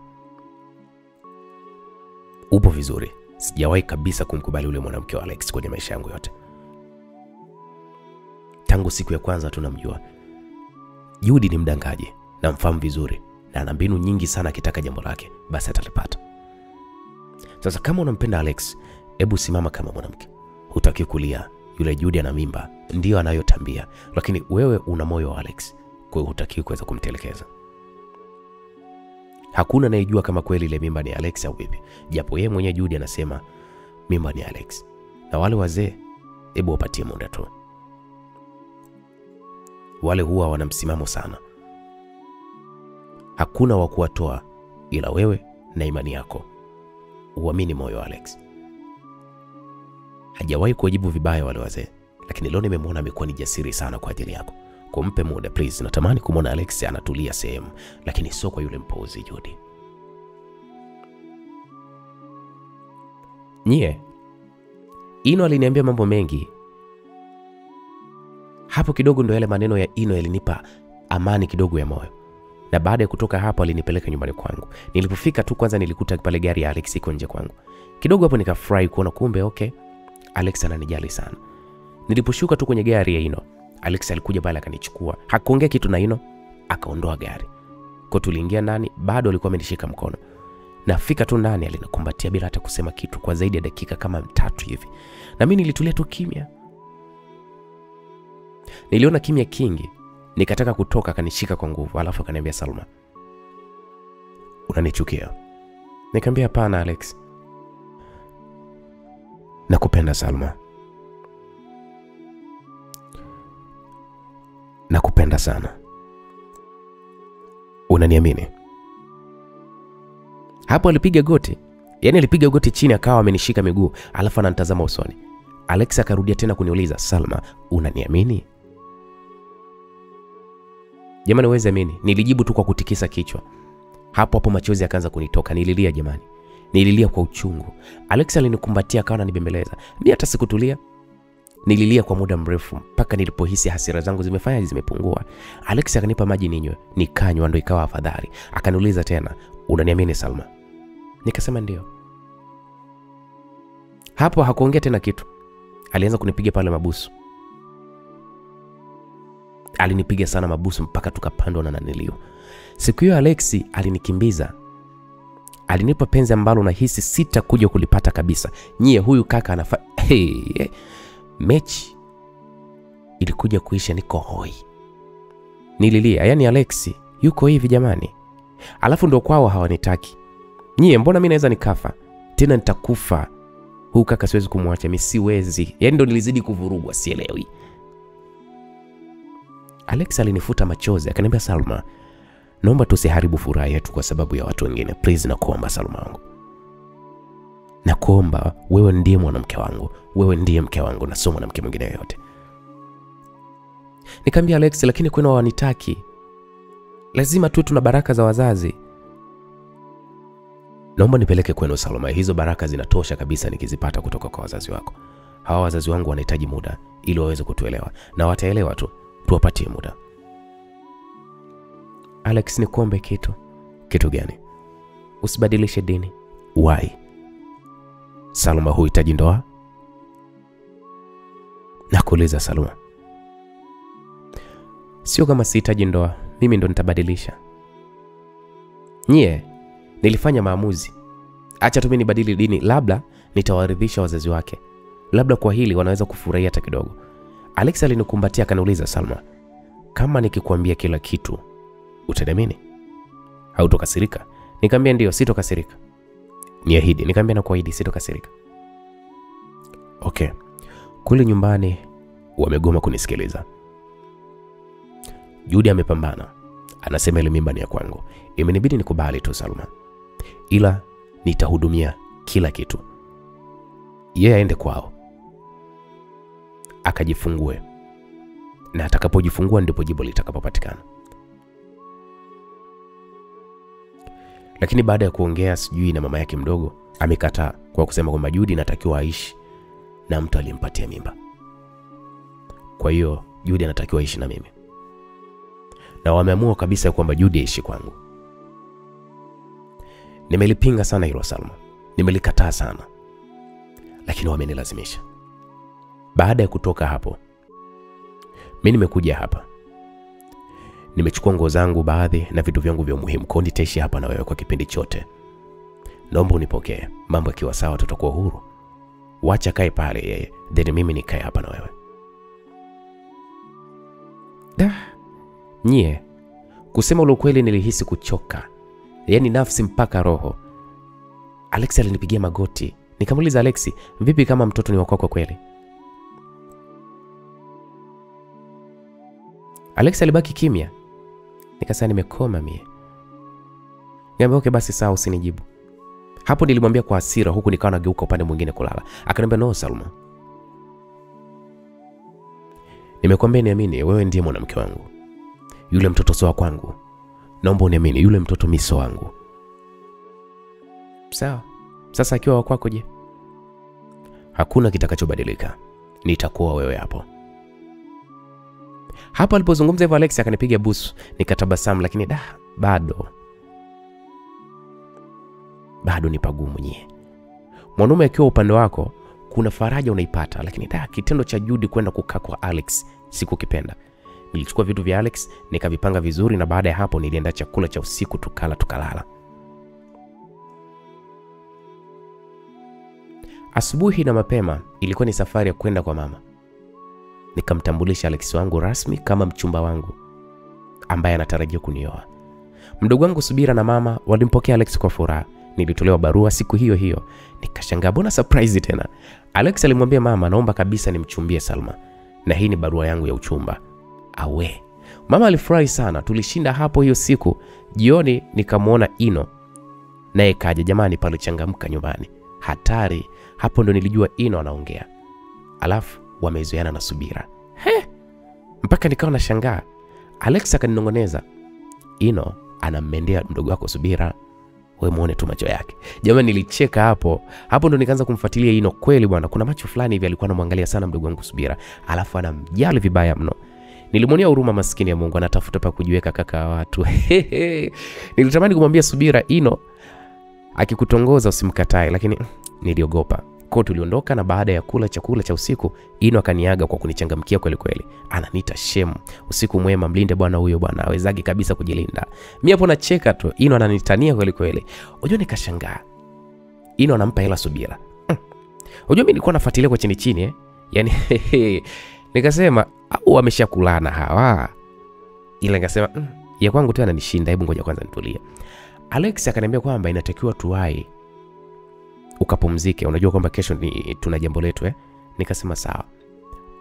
Speaker 1: Upo vizuri. Sijawahi kabisa kumkubali yule mwanamke wa Alex kwenye maisha yangu yote. Tangu siku ya kwanza tunamjua. Judy ni mdangaji, na mfahamu vizuri, na ana mbinu nyingi sana. Akitaka jambo lake basi atalipata. Sasa kama unampenda Alex, hebu simama kama mwanamke. Hutaki kulia. Yule Judy ana mimba, ndio anayotambia, lakini wewe una moyo wa Alex, kwa hiyo hutaki kuweza kumtelekeza. Hakuna anayejua kama kweli ile mimba ni Alex au vipi, japo yeye mwenyewe Judy anasema mimba ni Alex. Na wale wazee, hebu wapatie muda tu. Wale huwa wana msimamo sana. Hakuna wa kuwatoa ila wewe na imani yako. Uamini moyo wa Alex. Hajawahi kujibu vibaya wale wazee, lakini leo nimemwona amekuwa ni jasiri sana kwa ajili yako. Kumpe muda please. Natamani kumwona Alex anatulia sehemu, lakini sio kwa yule mpuuzi Judy. Ino aliniambia mambo mengi. Hapo kidogo ndo yale maneno ya Ino yalinipa amani kidogo ya moyo. Na baada ya kutoka hapo alinipeleka nyumbani kwangu. Nilipofika tu kwanza nilikuta pale gari ya Alex iko nje kwangu. Kidogo hapo nikafurahi kuona kumbe okay, Alex ananijali sana. Niliposhuka tu kwenye gari ya Ino, Alex alikuja pale akanichukua. Hakuongea kitu na Ino, akaondoa gari. Kwa tuliingia ndani, bado alikuwa amenishika mkono. Nafika tu ndani alinikumbatia bila hata kusema kitu kwa zaidi ya dakika kama 3 hivi. Na mimi nilitulia tu kimya. Niliona kimya kingi, nikataka kutoka, akanishika kwa nguvu, alafu akaniambia, Salma, unanichukia? Nikamwambia hapana Alex. Nakupenda Salma. Nakupenda sana. Unaniamini? Hapo alipiga goti. Yaani alipiga goti chini akawa amenishika miguu, alafu ananitazama usoni. Alex akarudia tena kuniuliza, Salma, unaniamini? Jamani uweze amini, nilijibu tu kwa kutikisa kichwa. Hapo machozi yakaanza kunitoka. Nililia jamani. Nililia kwa uchungu. Alex alinikumbatia akawa ananibembeleza. Mimi hata sikutulia. Nililia kwa muda mrefu mpaka nilipohisi hasira zangu zimepungua. Alex akanipa maji ninywe, nikanywa ndo ikawa afadhali. Akaniuliza tena, unaniamini Salma? Nikasema ndio. Hapo hakuongea tena kitu. Alianza kunipiga pale mabusu. Alinipiga sana mabusu mpaka tukapandwa na nanilio. Siku hiyo Alex alinikimbiza. Alinipa penzi ambalo nahisi sitakuja kulipata kabisa. Huyu kaka anafa mechi ilikuja kuisha niko hoi. Nililia, yani Alex yuko hivi jamani. Alafu ndo kwao hawanitaki. Mbona mimi naweza nikafa? Tena nitakufa. Huyu kaka siwezi kumwacha, mimi siwezi. Yani ndo nilizidi kuvurugwa, sielewi. Alex alinifuta machozi, akaniambia, Salma, naomba tusiharibu furaha yetu kwa sababu ya watu wengine. Please nakuomba Salma wangu. Nakuomba, wewe ndiye mwanamke wangu. Wewe ndiye mke wangu na sio mwanamke mwingine yote. Nikamwambia Alex, lakini kwenu hawanitaki. Lazima tu tuna baraka za wazazi. Naomba nipeleke kwenu Salma. Hizo baraka zinatosha kabisa nikizipata kutoka kwa wazazi wako. Hawa wazazi wangu wanahitaji muda ili waweze kutuelewa, na wataelewa tu. Tuwapatie muda. Alex, nikuombe kitu. Kitu gani? Usibadilishe dini. Why? Salma huhitaji ndoa? Nakuuliza Salma. Sio kama sihitaji ndoa, mimi ndo nitabadilisha. Nilifanya maamuzi. Acha tu mimi nibadili dini, labda nitawaridhisha wazazi wake. Labda kwa hili wanaweza kufurahia hata kidogo. Alex alinikumbatia akaniuliza, Salma, kama nikikwambia kila kitu, utaniamini? Hautokasirika? Nikamwambia ndio, sitokasirika. Niahidi. Nikamwambia nakuahidi sitokasirika. Okay. Kule nyumbani wamegoma kunisikiliza. Judy amepambana. Anasema ile mimba ni ya kwangu. Imenibidi nikubali tu Salma. Ila nitahudumia kila kitu. Yeye aende kwao akajifungue, na atakapojifungua ndipo jibu litakapopatikana. Lakini baada ya kuongea sijui na mama yake mdogo, amekataa kwa kusema kwamba Judy inatakiwa aishi na mtu aliyempatia mimba. Kwa hiyo Judy anatakiwa aishi na mimi. Na wameamua kabisa kwamba Judy aishi kwangu. Nimelipinga sana hilo Salma. Nimelikataa sana. Lakini wamenilazimisha. Baada ya kutoka hapo, mimi nimekuja hapa. Nimechukua nguo zangu baadhi na vitu vyangu vya muhimu. Kwa nitaishi hapa na wewe kwa kipindi chote. Naomba unipokee. Mambo yakiwa sawa tutakuwa huru. Wacha kae pale yeye, then mimi nikae hapa na wewe. Nyie, kusema ule ukweli nilihisi kuchoka. Yaani nafsi mpaka roho. Alex alinipigia magoti. Nikamuuliza Alex, vipi kama mtoto ni wako kweli? Alex alibaki kimya. Nikasema nimekoma mie. Nikamwambia okay basi sawa, usinijibu. Hapo nilimwambia kwa hasira huku nikawa nageuka upande mwingine kulala. Akaniambia no Salma. Nimekwambia niamini, wewe ndiye mwanamke wangu. Yule mtoto sio kwangu. Naomba uniamini, yule mtoto mimi sio wangu. Sawa. Sasa akiwa wako je? Hakuna kitakachobadilika. Nitakuwa wewe hapo. Hapo alipozungumza hivyo Alex akanipiga busu. Nikatabasamu lakini bado ni pagumu nyie. Mwanaume akiwa upande wako kuna faraja unaipata, lakini kitendo cha Judy kwenda kukaa kwa Alex sikukipenda. Nilichukua vitu vya Alex nikavipanga vizuri, na baada ya hapo nilienda chakula cha usiku tukalala. Asubuhi na mapema ilikuwa ni safari ya kwenda kwa mama. Nikamtambulisha Alex wangu rasmi kama mchumba wangu ambaye anatarajia kunioa. Mdogo wangu Subira na mama walimpokea Alex kwa furaha. Nilitolewa barua siku hiyo hiyo. Nikashangaa bona surprise tena. Alex alimwambia mama, naomba kabisa nimchumbie Salma, na hii ni barua yangu ya uchumba. Awe. Mama alifurahi sana. Tulishinda hapo hiyo siku. Jioni nikamuona Ino. Naye kaja. Jamani pale changamka nyumbani. Hatari. Hapo ndo nilijua Ino anaongea. Alafu wamezoeana na Subira. Mpaka nikawa nashangaa. Alex akaninongoneza, Ino anammendea mdogo wako Subira. Wewe muone tu macho yake. Jamani nilicheka hapo. Hapo ndo nikaanza kumfuatilia Ino. Kweli bwana, kuna macho fulani hivi alikuwa anamwangalia sana mdogo wangu Subira. Alafu anamjali vibaya mno. Nilimwonea huruma maskini ya Mungu, anatafuta pa kujiweka kaka wa watu. Nilitamani kumwambia Subira, Ino akikutongoza usimkatae, lakini niliogopa. Kwa tuliondoka, na baada ya kula chakula cha usiku Ino akaniaga kwa kunichangamkia kweli kweli. Ananiita shemu. Usiku mwema, mlinde bwana huyo bwana, hawezagi kabisa kujilinda. Mimi hapo nacheka tu. Ino ananitania kweli kweli. Unajua nikashangaa. Ino anampa hela Subira. Unajua mimi nilikuwa nafuatilia kwa chini chini Yaani nikasema au wameshakulana hawa. Ila nikasema ya kwangu tu ananishinda, hebu ngoja kwanza nitulie. Alex akaniambia kwamba inatakiwa tuwai ukapumzike, unajua kwamba kesho tuna jambo letu Nikasema sawa.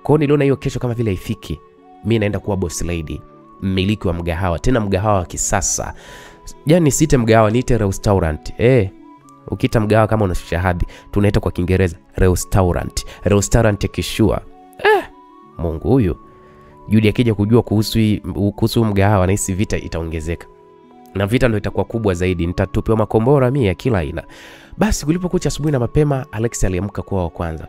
Speaker 1: Kwa niliona hiyo kesho kama vile haifiki. Mimi naenda kuwa boss lady, mmiliki wa mgahawa, tena mgahawa wa kisasa. Yaani site mgahawa, niite restaurant. Ukita mgahawa kama una shahadi tunaita kwa Kiingereza restaurant. Restaurant kishua. Mungu huyu. Judy akija kujua kuhusu mgahawa na hisi vita itaongezeka. Na vita ndio itakuwa kubwa zaidi. Nitatupiwa makombora mimi ya kila aina. Basi kulipokucha asubuhi na mapema, Alex aliamka kwa wa kwanza.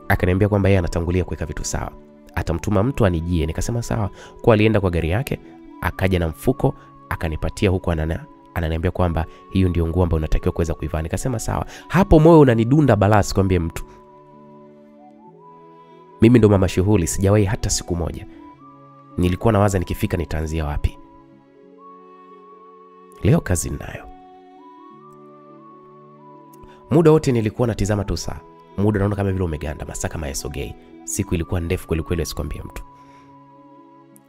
Speaker 1: Akaniambia kwamba yeye anatangulia kuweka vitu sawa. Atamtuma mtu anijie. Nikasema sawa. Kwa alienda kwa gari yake, akaja na mfuko, akanipatia huko ananiambia kwamba hiyo ndio nguo ambayo unatakiwa kuweza kuivaa. Nikasema sawa. Hapo moyo unanidunda balasi kwambie mtu. Mimi ndo mama shughuli, sijawahi hata siku moja. Nilikuwa nawaza nikifika nitaanzia wapi. Leo kazi ninayo. Muda wote nilikuwa natizama tu saa. Muda naona kama vile umeganda, masaa kama yasogei. Siku ilikuwa ndefu kweli kweli, sikwambia mtu.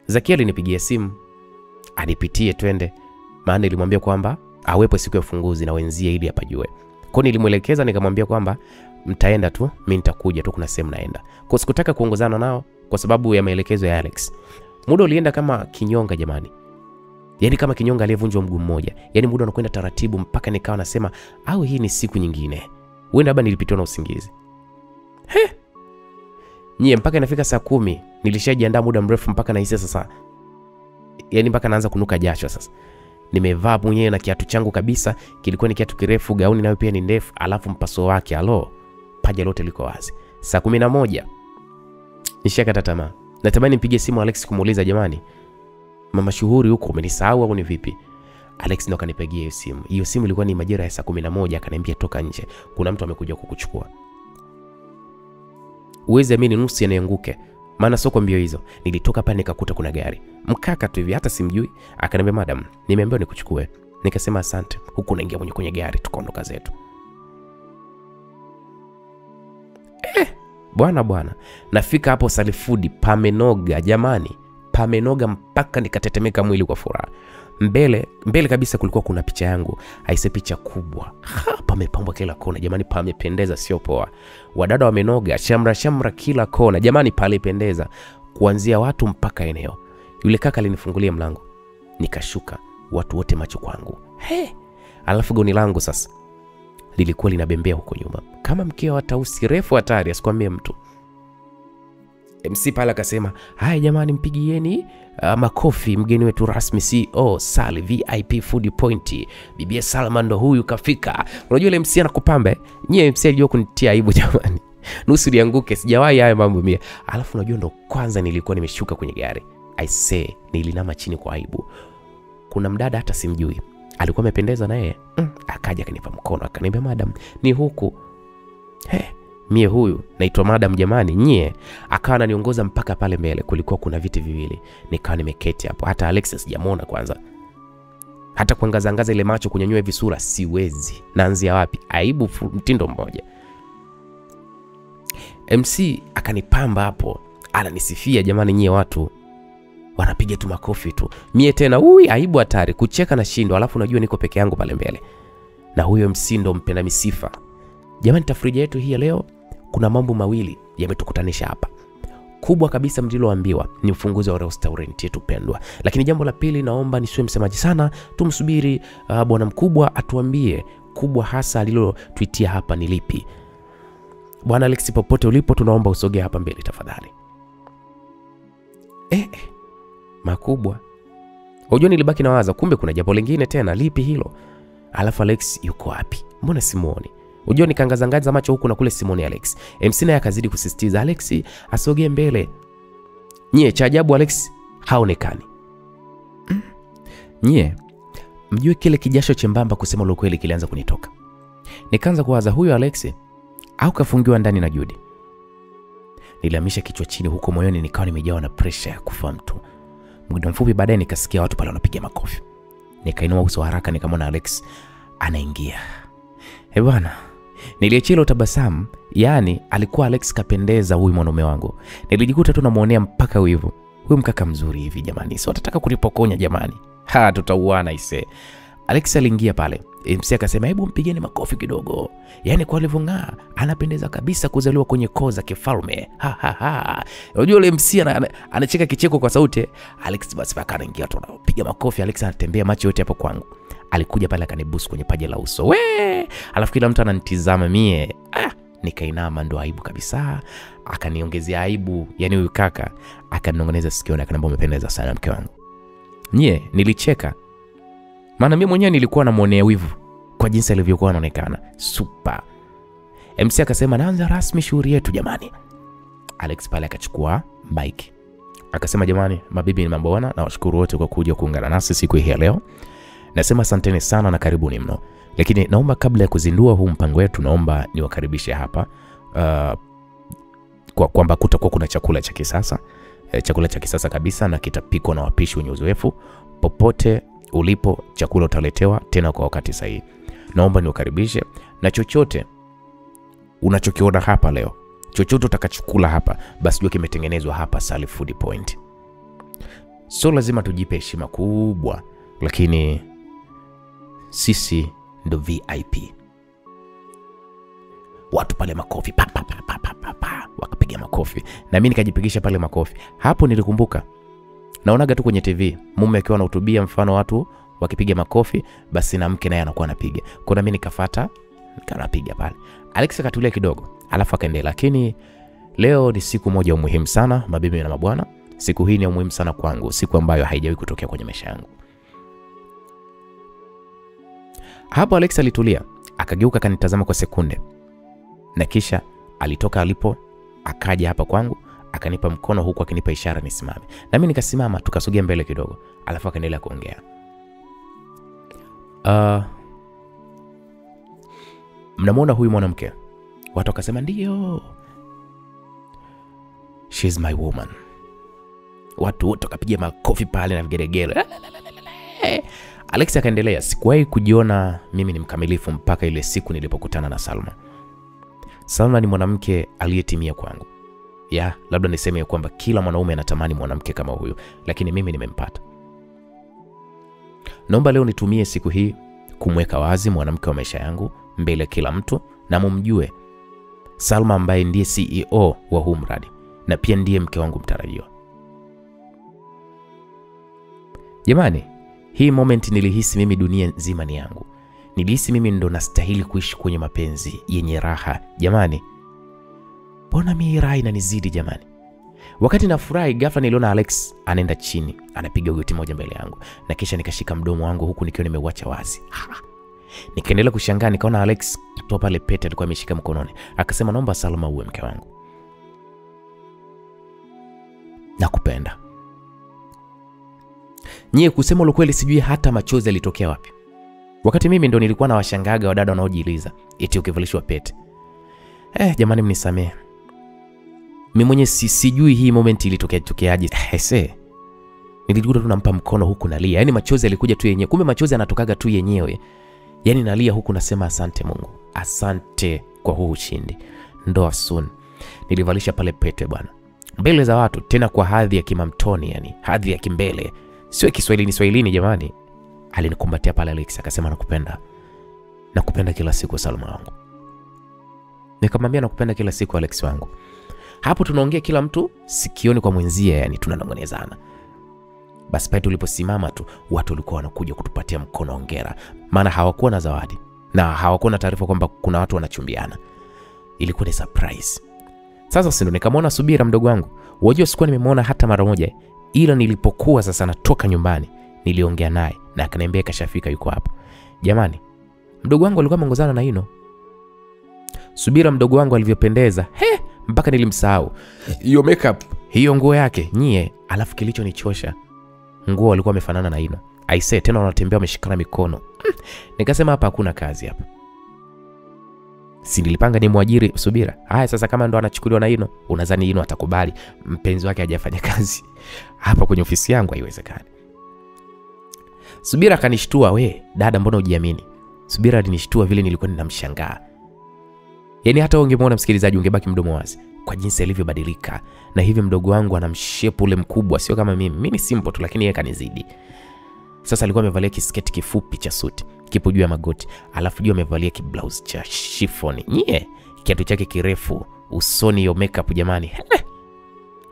Speaker 1: Zakia alinipigia simu anipitie twende, maana nilimwambia kwamba awepo siku ya ufunguzi na wenzie ili apajue. Kwa nilimwelekeza nikamwambia kwamba mtaenda tu, mimi nitakuja tu, kuna sehemu naenda. Kwa sikutaka kuongozana nao kwa sababu ya maelekezo ya Alex. Muda ulienda kama kinyonga jamani. Yaani kama kinyonga aliyevunjwa mguu mmoja. Yaani muda unakwenda taratibu mpaka nikawa nasema au hii ni siku nyingine. Wewe labda nilipitwa na usingizi. Nyie mpaka inafika saa 10 nilishajiandaa muda mrefu mpaka nahisi sasa. Yaani mpaka naanza kunuka jasho sasa. Nimevaa mwenyewe na kiatu changu kabisa, kilikuwa ni kiatu kirefu, gauni nayo pia ni ndefu, alafu mpaso wake paja lote liko wazi. Saa 11 nishakata tamaa. Natamani nipige simu Alex kumuuliza jamani, mama Shuhuri huko umenisahau au ni vipi? Alex ndo kanipigia hiyo simu. Hiyo simu ilikuwa ni majira ya saa 11, akaniambia toka nje. Kuna mtu amekuja kukuchukua. Uweze amini nusu yanianguke. Maana soko mbio hizo. Nilitoka pale nikakuta kuna gari. Mkaka tu hivi hata simjui. Akaniambia madam, nimeambiwa nikuchukue. Nikasema asante. Huku naingia kwenye gari tukaondoka zetu. Bwana. Nafika hapo Salifudi pamenoga jamani. Pamenoga mpaka nikatetemeka mwili kwa furaha. Mbele kabisa kulikuwa kuna picha yangu. Haise picha kubwa. Pamepambwa kila kona jamani, pamependeza sio poa. Wadada wamenoga, shamra kila kona. Jamani palipendeza kuanzia watu mpaka eneo. Yule kaka alinifungulia mlango. Nikashuka, watu wote macho kwangu. Alafu goni langu sasa lilikuwa linabembea huko nyuma. Kama mkeo wa tausi refu hatari asikwambie mtu. MC pale akasema, "Haya jamani mpigieni makofi mgeni wetu rasmi CEO Sally VIP Food Point. Bibi Salma ndo huyu kafika." Unajua ile MC anakupamba. Nyie MC alijua kunitia aibu jamani. Nusu nianguke, sijawahi haya mambo mia. Alafu unajua ndo kwanza nilikuwa nimeshuka kwenye gari. I say nilinama chini kwa aibu. Kuna mdada hata simjui. Alikuwa amependeza na yeye. Akaja akanipa mkono akaniambia, "Madam, ni huku." Mie huyu naitwa madam jamani nyie. Akawa ananiongoza mpaka pale mbele, kulikuwa kuna viti viwili. Nikawa nimeketi hapo. Hata Alex sijamuona kwanza. Hata kuangaza ile macho kunyanyua hivi sura siwezi. Naanzia wapi? Aibu mtindo mmoja. MC akanipamba hapo. Ananisifia jamani nyie watu. Wanapiga tu makofi tu. Mie tena aibu hatari, kucheka na shindo, alafu unajua niko peke yangu pale mbele. Na huyo MC ndo mpenda misifa. Jamani tafrija yetu hii leo kuna mambo mawili yametukutanisha hapa. Kubwa kabisa mliloambiwa ni ufunguzi wa restaurant yetu pendwa. Lakini jambo la pili naomba nisiwe msemaji sana, tumsubiri bwana mkubwa atuambie kubwa hasa alilotweetia hapa ni lipi. Bwana Alex popote ulipo tunaomba usogee hapa mbele tafadhali. Makubwa. Unajua nilibaki nawaza kumbe kuna jambo lingine tena, lipi hilo? Alafu Alex yuko wapi? Mbona simuoni? Unajua nikaangazangaza macho huku na kule simuoni Alex. MC naye akazidi kusisitiza Alex asogee mbele. Nyie cha ajabu Alex haonekani. Nyie mjue kile kijasho chembamba kusema lo kweli kilianza kunitoka. Nikaanza kuwaza huyu Alex au kafungiwa ndani na Judy. Nilihamisha kichwa chini huko moyoni nikawa nimejawa na pressure ya kufa mtu. Muda mfupi baadaye nikasikia watu pale wanapiga makofi. Nikainua uso haraka nikamwona Alex anaingia. Bwana, niliachilo tabasamu, yani alikuwa Alex kapendeza huyu mwanaume wangu. Nilijikuta tu namuonea mpaka wivu. Huyu mkaka mzuri hivi jamani, sio atataka kunipokonya jamani. Tutauana ise. Alex aliingia pale. MC akasema hebu mpigeni makofi kidogo. Yani kwa alivyong'aa, anapendeza kabisa kuzaliwa kwenye koo za kifalme. Unajua yule MC anacheka kicheko kwa sauti. Alex basi akaingia tu anapiga makofi. Alex anatembea macho yote hapo kwangu. Alikuja pale akanibusu kwenye paja la uso. Alafu kila mtu ananitizama mie. Nikainama ndo aibu kabisa. Akaniongezea aibu. Yani huyu kaka akanongoneza sikio na akaniambia umependeza sana mke wangu. Nyie nilicheka. Maana mimi mwenyewe nilikuwa namuonea wivu kwa jinsi alivyokuwa anaonekana. Super. MC akasema naanza rasmi shughuli yetu jamani. Alex pale akachukua mic. Akasema jamani, mabibi na mabwana, na washukuru wote kwa kuja kuungana nasi siku hii leo. Nasema asanteni sana na karibuni mno. Lakini naomba kabla ya kuzindua huu mpango wetu naomba niwakaribishe hapa kwamba kutakuwa kuna chakula cha kisasa. Chakula cha kisasa kabisa na kitapikwa na wapishi wenye uzoefu. Popote ulipo chakula utaletewa tena kwa wakati sahihi. Naomba niwakaribishe na chochote unachokiona hapa leo, chochote utakachokula hapa, basi jua kimetengenezwa hapa Sally Food Point. So lazima tujipe heshima kubwa, lakini sisi ndo VIP. Watu pale makofi, pa, pa, pa, pa, pa, pa, pa. Wakapiga makofi na mimi nikajipigisha pale makofi. Hapo nilikumbuka naonaga tu kwenye TV mume akiwa anahutubia, mfano watu wakipiga makofi, basi na mke naye anakuwa anapiga. Kwa mimi nikafuata nikapiga pale. Alex akatulia kidogo alafu akaendelea. Lakini leo ni siku moja muhimu sana mabibi na mabwana. Siku hii ni muhimu sana kwangu, siku ambayo haijawahi kutokea kwenye maisha yangu. Hapo Alex alitulia, akageuka kanitazama kwa sekunde. Na kisha alitoka alipo, akaja hapa kwangu, akanipa mkono huku akinipa ishara nisimame. Na mimi nikasimama, tukasogea mbele kidogo, alafu akaendelea kuongea. Mnamuona huyu mwanamke? Watu wakasema ndio. She's my woman. Watu wote wakapiga makofi pale na vigeregere. Alex akaendelea, sikuwahi kujiona mimi ni mkamilifu mpaka ile siku nilipokutana na Salma. Salma ni mwanamke aliyetimia kwangu. Labda niseme kwamba kila mwanaume anatamani mwanamke kama huyu, lakini mimi nimempata. Naomba leo nitumie siku hii kumweka wazi mwanamke wa maisha yangu mbele kila mtu, na mumjue Salma ambaye ndiye CEO wa huu mradi na pia ndiye mke wangu mtarajiwa. Jamani, hii moment nilihisi mimi dunia nzima ni yangu. Nilihisi mimi ndo nastahili kuishi kwenye mapenzi yenye raha. Jamani, mbona mimi raha inanizidi jamani? Wakati nafurahi, ghafla niliona Alex anaenda chini, anapiga goti moja mbele yangu, na kisha nikashika mdomo wangu huku nikiwa nimeuacha wazi. Nikaendelea kushangaa, nikaona Alex kutoa pale pete alikuwa ameshika mkononi. Akasema, naomba Salma uwe mke wangu. Nakupenda. Nyie, kusema ukweli sijui hata machozi yalitokea wapi. Wakati mimi ndo nilikuwa na washangaga wadada wanaojiuliza eti ukivalishwa pete. Jamani mnisamee. Mimi mwenyewe sijui hii moment ilitokeaje. Nilijikuta tunampa mkono huku nalia. Yaani machozi yalikuja tu yenyewe. Kumbe machozi yanatokaga tu yenyewe. Yaani nalia huku nasema asante Mungu. Asante kwa huu ushindi. Ndoa soon. Nilivalisha pale pete bwana. Mbele za watu, tena kwa hadhi ya kimamtoni, yani hadhi ya kimbele. Sio Kiswahilini jamani. Alinikumbatia pale Alex akasema nakupenda. Nakupenda kila siku Salma wangu. Nikamwambia nakupenda kila siku Alex wangu. Hapo tunaongea kila mtu sikioni kwa mwenzie, yani tunanongonezana. Basi pale tuliposimama tu, watu walikuwa wanakuja kutupatia mkono hongera, maana hawakuwa na zawadi na hawakuwa na taarifa kwamba kuna watu wanachumbiana. Ilikuwa ni surprise. Sasa sindo nikamwona Subira mdogo wangu. Wajua sikuwa nimemwona hata mara moja, ila nilipokuwa sasa natoka nyumbani niliongea naye na akaniambia kashafika yuko hapo. Jamani, mdogo wangu alikuwa ameongozana na Ino. Subira mdogo wangu alivyopendeza, mpaka nilimsahau. Hiyo makeup, hiyo nguo yake, nyie, alafu kilichonichosha, nguo alikuwa amefanana na Ino. Aisee, tena wanatembea wameshikana mikono. Nikasema hapa hakuna kazi hapa. Si nilipanga ni muajiri Subira. Haya sasa kama ndo anachukuliwa na Ino, unadhani Ino atakubali mpenzi wake hajafanya kazi hapa kwenye ofisi yangu? Haiwezekani. Subira kanishtua, we dada mbona hujiamini? Subira alinishtua vile nilikuwa ninamshangaa. Yaani hata ungemwona msikilizaji ungebaki mdomo wazi kwa jinsi alivyobadilika. Na hivi mdogo wangu ana mshepu ule mkubwa, sio kama mimi. Mimi ni simple tu, lakini yeye kanizidi. Sasa alikuwa amevalia kisketi kifupi cha suti, kipo juu ya magoti, alafu juu amevalia kiblouse cha chiffon. Nyie, kiatu chake kirefu, usoni hiyo makeup jamani.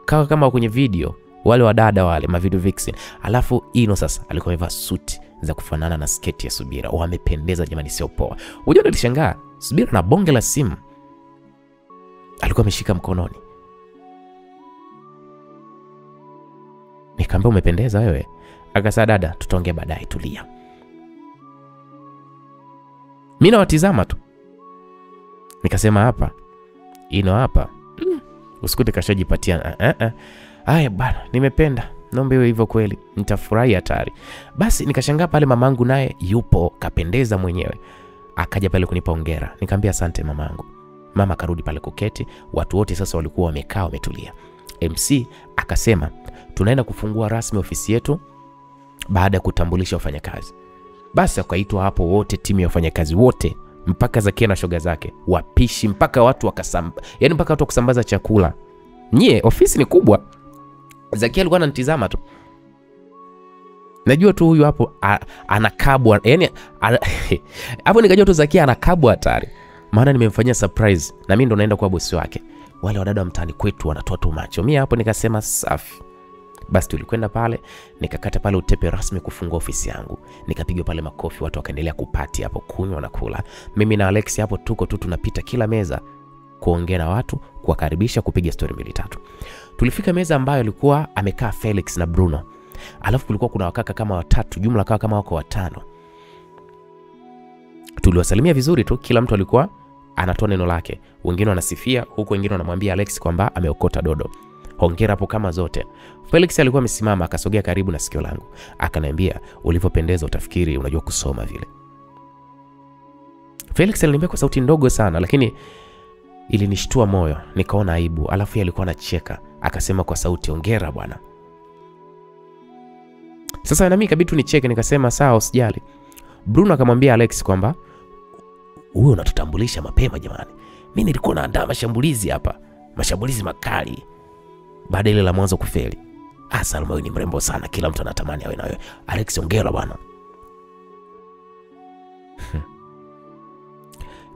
Speaker 1: Kawa kama kwenye video, wale wadada wale, ma video vixen. Alafu Ino sasa alikuwa amevaa suti za kufanana na sketi ya Subira. Wamependeza jamani, sio poa. Unajua nilishangaa, Subira na bonge la simu alikuwa ameshika mkononi. Nikamwambia umependeza wewe. Akasema dada, tutaongea baadaye, tulia. Mimi nawatizama tu. Nikasema hapa, Ino hapa. Usikute kashajipatia. Haya bwana, nimependa. Naomba iwe hivyo kweli. Nitafurahi hatari. Basi nikashangaa pale mamangu naye yupo, kapendeza mwenyewe. Akaja pale kunipa hongera. Nikamwambia asante mamangu. Mama karudi pale kuketi. Watu wote sasa walikuwa wamekaa wametulia. MC akasema, tunaenda kufungua rasmi ofisi yetu baada ya kutambulisha wafanyakazi. Basi akaitwa hapo wote, timu ya wafanyakazi wote, mpaka Zakia na shoga zake, wapishi, mpaka watu wakasamba, yani mpaka watu kusambaza chakula. Nyie, ofisi ni kubwa. Zakia alikuwa ananitazama tu. Najua tu huyu hapo anakabwa, yani hapo nikajua tu Zakia anakabwa hatari. Maana nimemfanyia surprise na mimi ndo naenda kwa bosi wake. Wale wadada wa mtaani kwetu wanatoa tu macho. Mimi hapo nikasema safi. Basi tulikwenda pale, nikakata pale utepe rasmi kufungua ofisi yangu. Nikapiga pale makofi, watu wakaendelea kupati hapo, kunywa na kula. Mimi na Alex hapo tuko tu tunapita kila meza kuongea na watu, kuwakaribisha, kupiga story 2-3. Tulifika meza ambayo alikuwa amekaa Felix na Bruno. Alafu kulikuwa kuna wakaka kama 3, jumla kama wako 5. Tuliwasalimia vizuri tu, kila mtu alikuwa anatoa neno lake. Wengine wanasifia, huko wengine wanamwambia Alex kwamba ameokota dodo. Hongera hapo kama zote. Felix alikuwa amesimama, akasogea karibu na sikio langu. Akaniambia, "Ulivyopendeza utafikiri unajua kusoma vile." Felix aliniambia kwa sauti ndogo sana, lakini ilinishtua moyo. Nikaona aibu. Alafu yeye alikuwa anacheka. Akasema kwa sauti, "Hongera bwana." Sasa na mimi kabidi tu nicheke, nikasema sawa usijali. Bruno akamwambia Alex kwamba, "Wewe unatutambulisha mapema jamani. Mimi nilikuwa naandaa mashambulizi hapa. Mashambulizi makali. Baada ile la mwanzo kufeli." Salma wewe ni mrembo sana, kila mtu anatamani awe na wewe. Alex hongera bwana.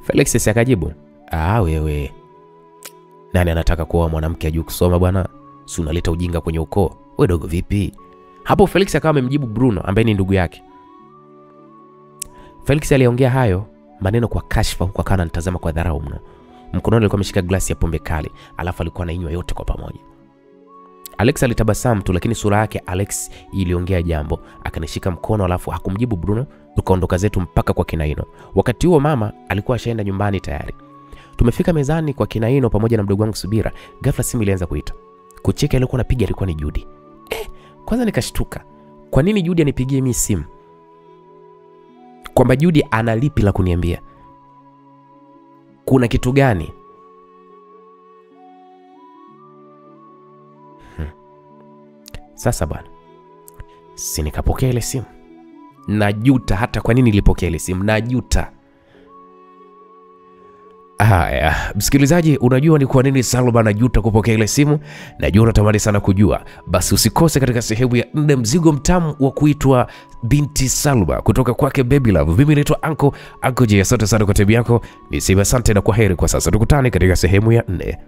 Speaker 1: Felix akajibu, wewe. Nani anataka kuoa mwanamke ajue kusoma bwana? Si unaleta ujinga kwenye ukoo. Wewe dogo vipi? Hapo Felix akawa amemjibu Bruno ambaye ni ndugu yake. Felix aliongea hayo maneno kwa kashfa, huko akawa anatazama kwa dharau mno. Mkononi alikuwa ameshika glasi ya pombe kali, alafu alikuwa anainywa yote kwa pamoja. Alex alitabasamu tu, lakini sura yake Alex iliongea jambo. Akanishika mkono, alafu hakumjibu Bruno. Tukaondoka zetu mpaka kwa Kinaino. Wakati huo mama alikuwa ashaenda nyumbani tayari. Tumefika mezani kwa Kinaino pamoja na mdogo wangu Subira. Ghafla simu ilianza kuita. Kucheka alikuwa anapiga alikuwa ni Judy. Kwanza nikashtuka. Kwa nini Judy anipigie mimi simu? Kwamba Judy ana lipi la kuniambia? Kuna kitu gani? Sasa bwana, si nikapokea ile simu. Najuta hata kwa nini nilipokea ile simu. Najuta. Msikilizaji, unajua ni kwa nini Salma anajuta kupokea ile simu? Najua unatamani sana kujua. Basi usikose katika sehemu ya 4 mzigo mtamu wa kuitwa Binti Salma kutoka kwake Baby Love. Mimi naitwa Anko J. Asante sana kwa time yako. Niseme asante na kwaheri kwa sasa. Tukutane katika sehemu ya 4.